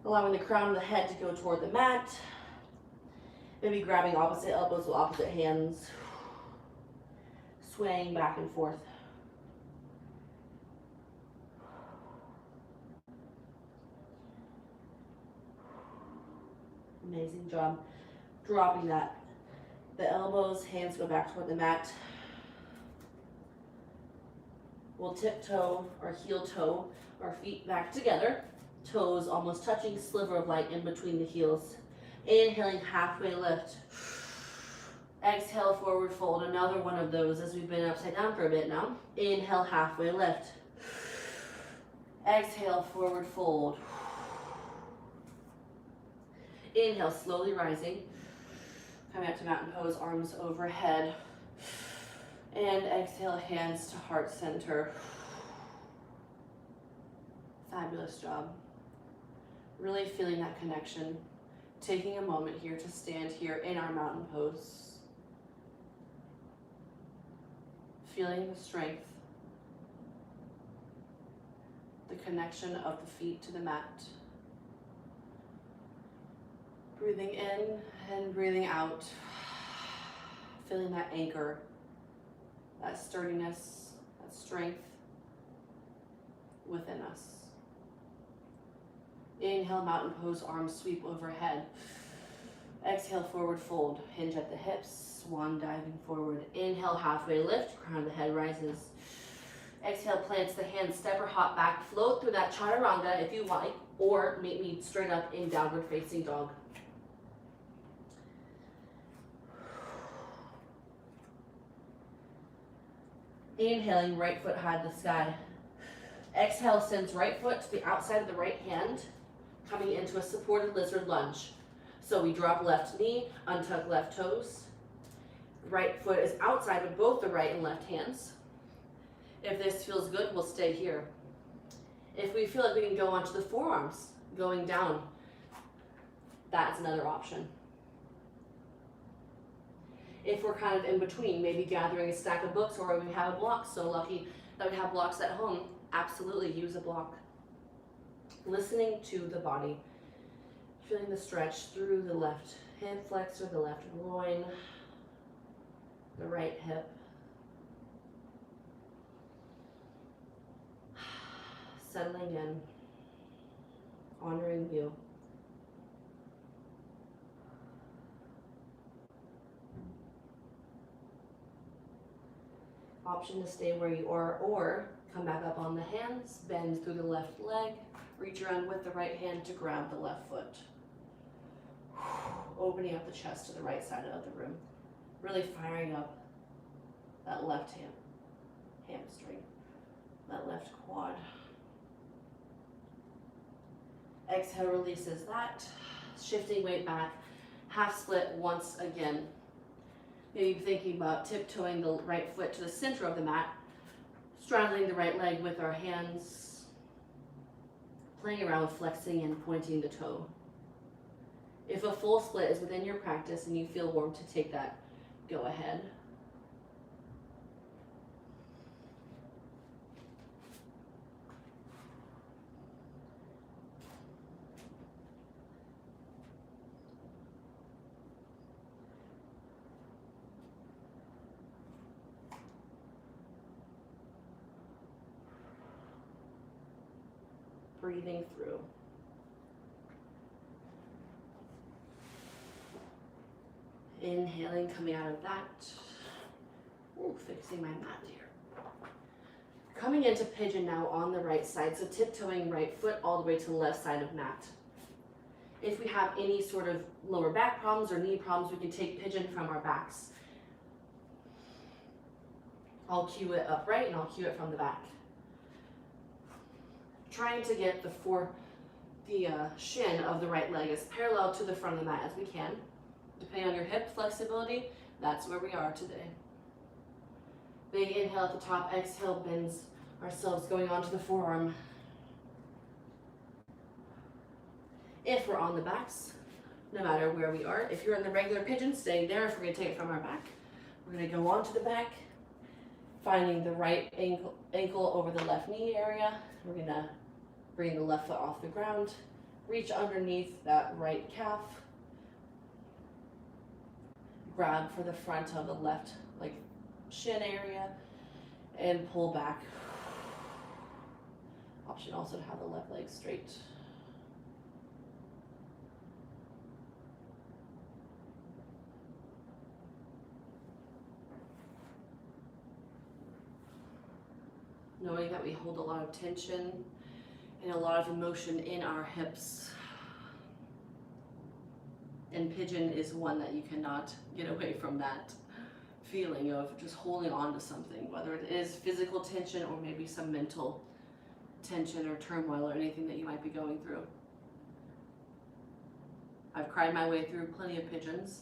Allowing the crown of the head to go toward the mat. Maybe grabbing opposite elbows with opposite hands. Swaying back and forth. Amazing job. Dropping that. The elbows, hands go back toward the mat. We'll tiptoe or heel toe our feet back together. Toes almost touching, sliver of light in between the heels. Inhaling, halfway lift. Exhale, forward fold. Another one of those as we've been upside down for a bit now. Inhale, halfway lift. Exhale, forward fold. Inhale, slowly rising. Coming up to mountain pose, arms overhead. And exhale, hands to heart center. Fabulous job. Really feeling that connection. Taking a moment here to stand here in our mountain pose. Feeling the strength. The connection of the feet to the mat. Breathing in and breathing out. Feeling that anchor, that sturdiness, that strength within us. Inhale, mountain pose, arms sweep overhead. Exhale, forward fold, hinge at the hips, swan diving forward. Inhale, halfway lift, crown of the head rises. Exhale, plants the hands, step or hop back, float through that chaturanga if you like, or meet me straight up in downward facing dog. Inhaling, right foot high to the sky. Exhale, sends right foot to the outside of the right hand, coming into a supported lizard lunge. So we drop left knee, untuck left toes. Right foot is outside with both the right and left hands. If this feels good, we'll stay here. If we feel like we can go onto the forearms, going down, that's another option. If we're kind of in between, maybe gathering a stack of books or we have a block, so lucky that we have blocks at home, absolutely use a block. Listening to the body, feeling the stretch through the left hip flexor, the left groin, the right hip. Settling in, honoring you. Option to stay where you are or come back up on the hands, bend through the left leg, reach around with the right hand to grab the left foot. Opening up the chest to the right side of the room. Really firing up that left hamstring, that left quad. Exhale, releases that. Shifting weight back, half split once again. Maybe thinking about tiptoeing the right foot to the center of the mat, straddling the right leg with our hands, playing around with flexing and pointing the toe. If a full split is within your practice and you feel warm to take that, go ahead. Breathing through. Inhaling, coming out of that. Ooh, fixing my mat here. Coming into pigeon now on the right side, so tiptoeing right foot all the way to the left side of mat. If we have any sort of lower back problems or knee problems, we can take pigeon from our backs. I'll cue it upright and I'll cue it from the back. Trying to get the shin of the right leg as parallel to the front of the mat as we can. Depending on your hip flexibility, that's where we are today. Big inhale at the top, exhale, bends ourselves going onto the forearm. If we're on the backs, no matter where we are, if you're in the regular pigeon, staying there. If we're gonna take it from our back, we're gonna go onto the back, finding the right ankle over the left knee area. We're gonna bring the left foot off the ground, reach underneath that right calf, grab for the front of the left like shin area, and pull back. Option also to have the left leg straight. Knowing that we hold a lot of tension and a lot of emotion in our hips. And pigeon is one that you cannot get away from that feeling of just holding on to something, whether it is physical tension or maybe some mental tension or turmoil or anything that you might be going through. I've cried my way through plenty of pigeons.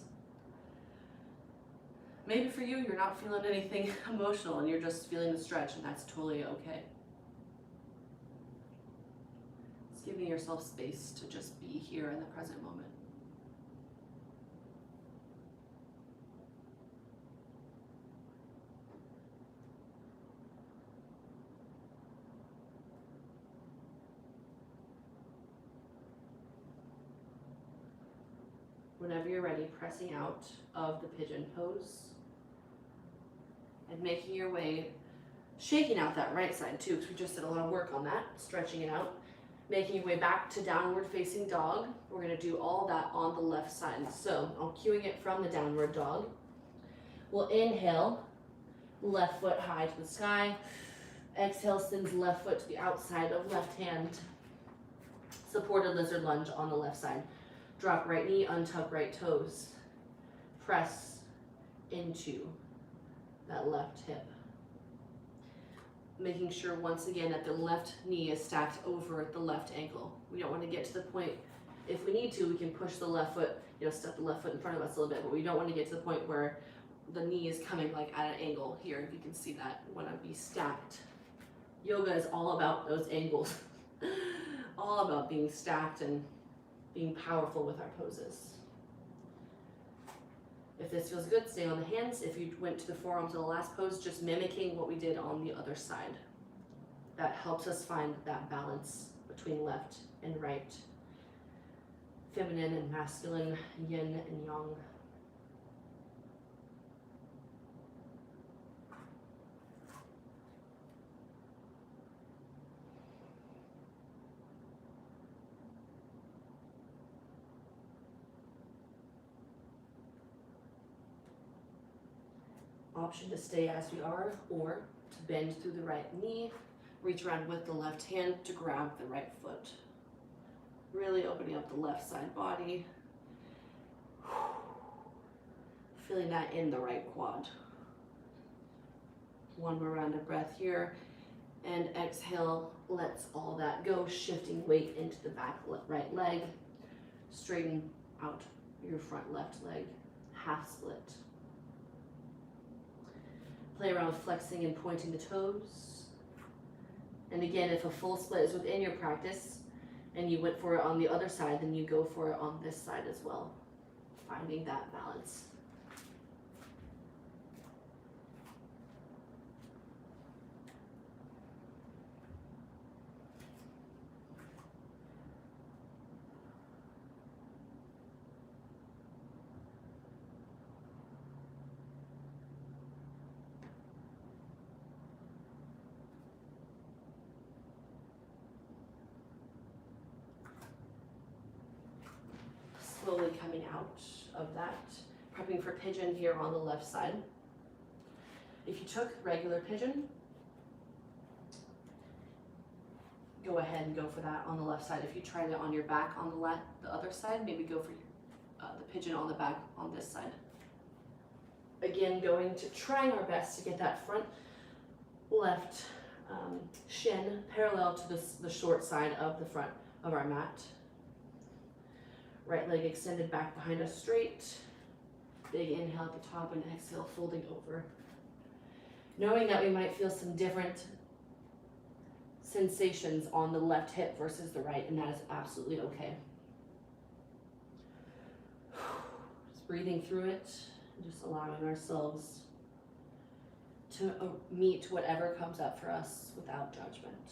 Maybe for you, you're not feeling anything emotional and you're just feeling the stretch, and that's totally okay. It's giving yourself space to just be here in the present moment. Whenever you're ready, pressing out of the pigeon pose and making your way, shaking out that right side too, because we just did a lot of work on that, stretching it out. Making your way back to downward facing dog. We're gonna do all that on the left side. So I'm cueing it from the downward dog. We'll inhale, left foot high to the sky. Exhale, sends left foot to the outside of left hand. Supported lizard lunge on the left side. Drop right knee, untuck right toes. Press into that left hip. Making sure once again that the left knee is stacked over the left ankle. We don't want to get to the point, if we need to, we can push the left foot, step the left foot in front of us a little bit, but we don't want to get to the point where the knee is coming like at an angle here. If you can see that, we want to be stacked. Yoga is all about those angles. All about being stacked and being powerful with our poses. If this feels good, stay on the hands. If you went to the forearm to the last pose, just mimicking what we did on the other side. That helps us find that balance between left and right. Feminine and masculine, yin and yang. Option to stay as we are, or to bend through the right knee, reach around with the left hand to grab the right foot. Really opening up the left side body. Feeling that in the right quad. One more round of breath here, and exhale, lets all that go, shifting weight into the back right leg. Straighten out your front left leg, half split. Play around with flexing and pointing the toes. And again, if a full split is within your practice and you went for it on the other side, then you go for it on this side as well. Finding that balance. Slowly coming out of that, prepping for pigeon here on the left side. If you took regular pigeon, go ahead and go for that on the left side. If you tried it on your back on the other side, maybe go for the pigeon on the back on this side. Again, trying our best to get that front left shin parallel to the short side of the front of our mat. Right leg extended back behind us straight. Big inhale at the top and exhale, folding over. Knowing that we might feel some different sensations on the left hip versus the right, and that is absolutely okay. Just breathing through it, and just allowing ourselves to meet whatever comes up for us without judgment.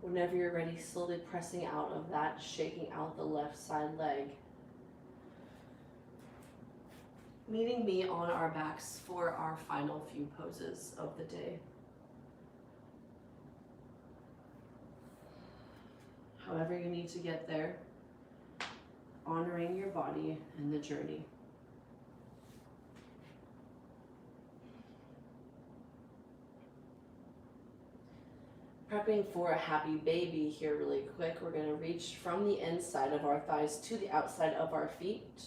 Whenever you're ready, slowly pressing out of that, shaking out the left side leg. Meeting me on our backs for our final few poses of the day. However you need to get there, honoring your body and the journey. Prepping for a happy baby here really quick. We're going to reach from the inside of our thighs to the outside of our feet.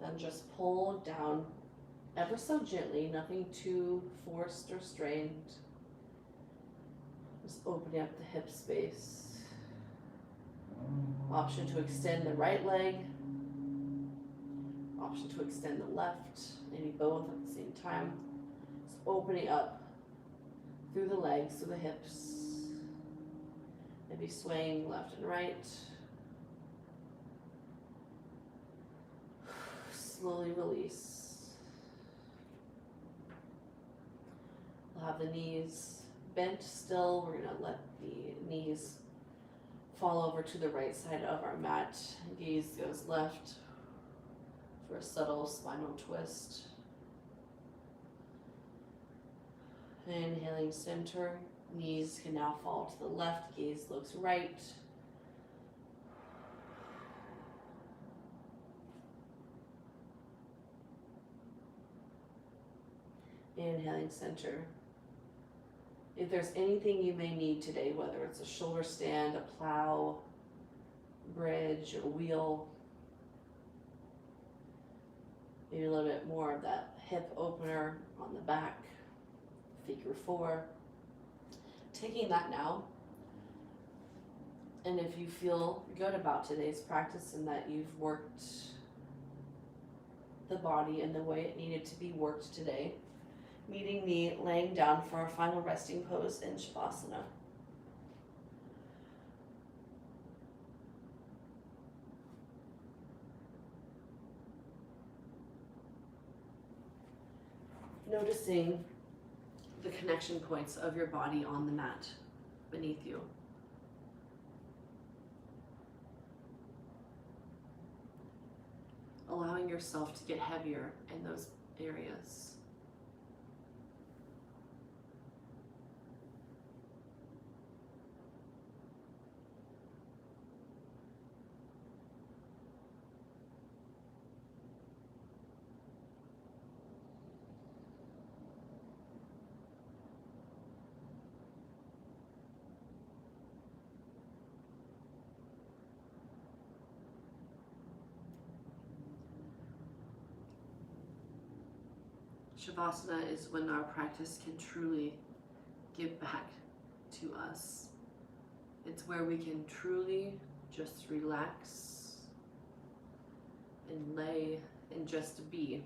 Then just pull down ever so gently, nothing too forced or strained. Just opening up the hip space. Option to extend the right leg. Option to extend the left, maybe both at the same time. Just opening up through the legs, through the hips. Maybe swaying left and right. Slowly release. We'll have the knees bent still. We're going to let the knees fall over to the right side of our mat. Gaze goes left for a subtle spinal twist. Inhaling center. Knees can now fall to the left. Gaze looks right. Inhaling center. If there's anything you may need today, whether it's a shoulder stand, a plow, bridge, or wheel, maybe a little bit more of that hip opener on the back, figure four. Taking that now, and if you feel good about today's practice and that you've worked the body in the way it needed to be worked today, meeting me laying down for our final resting pose in Shavasana. Noticing the connection points of your body on the mat beneath you. Allowing yourself to get heavier in those areas. Shavasana is when our practice can truly give back to us. It's where we can truly just relax and lay and just be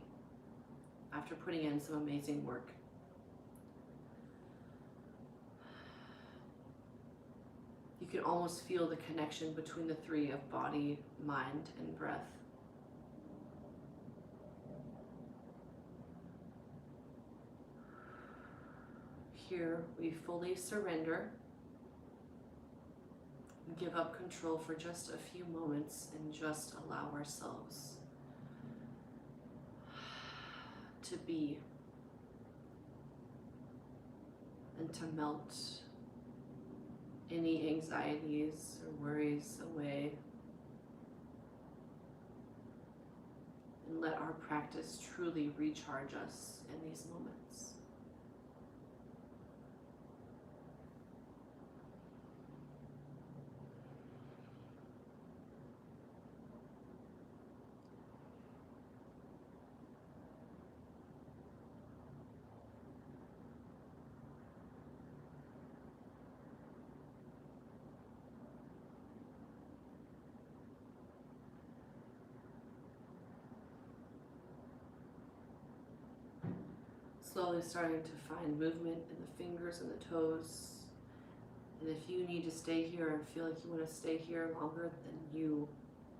after putting in some amazing work. You can almost feel the connection between the three of body, mind, and breath. Here we fully surrender, give up control for just a few moments and just allow ourselves to be and to melt any anxieties or worries away, and let our practice truly recharge us in these moments. Slowly starting to find movement in the fingers and the toes. And if you need to stay here and feel like you want to stay here longer, then you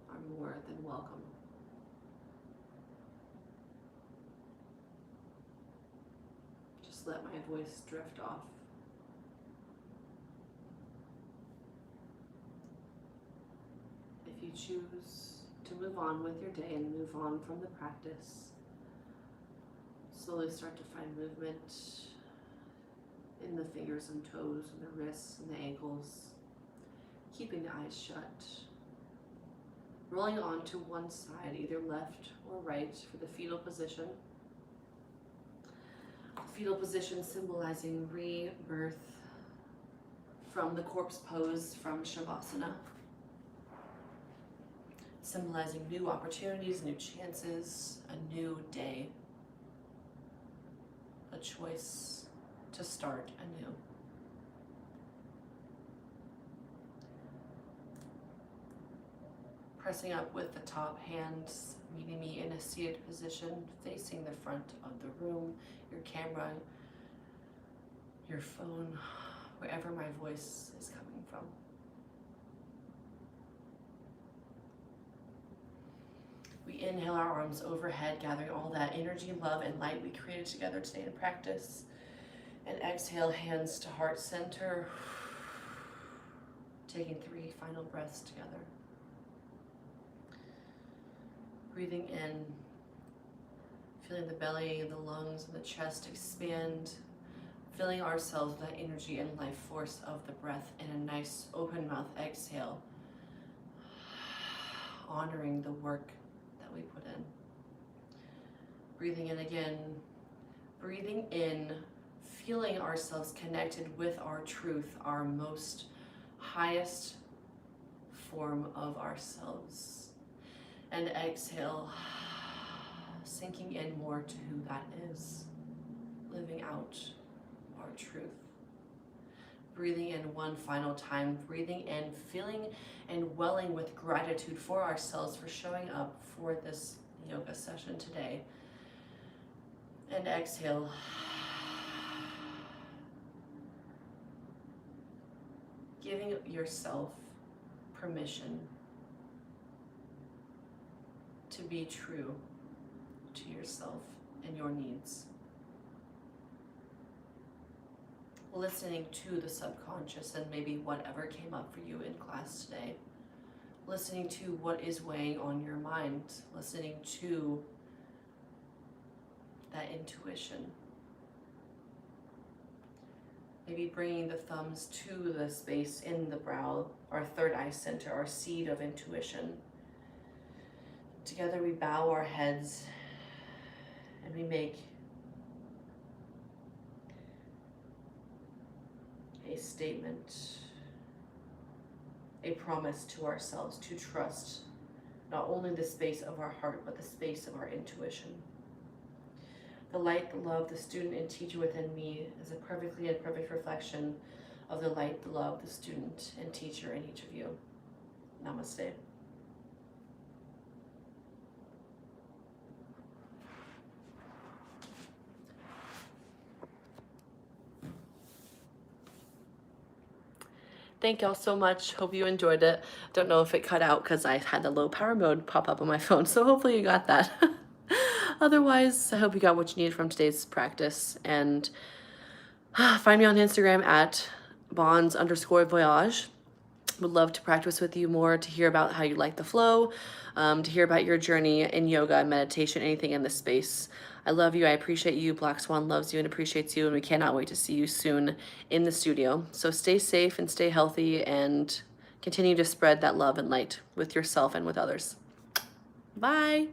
are more than welcome. Just let my voice drift off. If you choose to move on with your day and move on from the practice, slowly start to find movement in the fingers and toes and the wrists and the ankles, keeping the eyes shut. Rolling on to one side, either left or right, for the fetal position. Fetal position symbolizing rebirth from the corpse pose from Shavasana. Symbolizing new opportunities, new chances, a new day. A choice to start anew. Pressing up with the top hands, meeting me in a seated position, facing the front of the room, your camera, your phone, wherever my voice is coming from. We inhale our arms overhead, gathering all that energy, love, and light we created together today in practice. And exhale, hands to heart center. Taking 3 final breaths together. Breathing in, feeling the belly, the lungs, and the chest expand. Filling ourselves with that energy and life force of the breath in a nice open mouth exhale. Honoring the work we put in. Breathing in again, breathing in, feeling ourselves connected with our truth, our most highest form of ourselves. And exhale, sinking in more to who that is, living out our truth. Breathing in one final time, breathing in, feeling and welling with gratitude for ourselves for showing up for this yoga session today. And exhale. Giving yourself permission to be true to yourself and your needs. Listening to the subconscious and maybe whatever came up for you in class today. Listening to what is weighing on your mind. Listening to that intuition. Maybe bringing the thumbs to the space in the brow, our third eye center, our seed of intuition. Together we bow our heads and we make a statement, a promise to ourselves to trust not only the space of our heart, but the space of our intuition. The light, the love, the student and teacher within me is a perfectly and perfect reflection of the light, the love, the student and teacher in each of you. Namaste. Thank y'all so much. Hope you enjoyed it. Don't know if it cut out because I had the low power mode pop up on my phone, so hopefully you got that. Otherwise, I hope you got what you needed from today's practice. And find me on Instagram at Bonz_voyage. Would love to practice with you more, to hear about how you like the flow, to hear about your journey in yoga, meditation, anything in this space. I love you. I appreciate you. Black Swan loves you and appreciates you. And we cannot wait to see you soon in the studio. So stay safe and stay healthy and continue to spread that love and light with yourself and with others. Bye.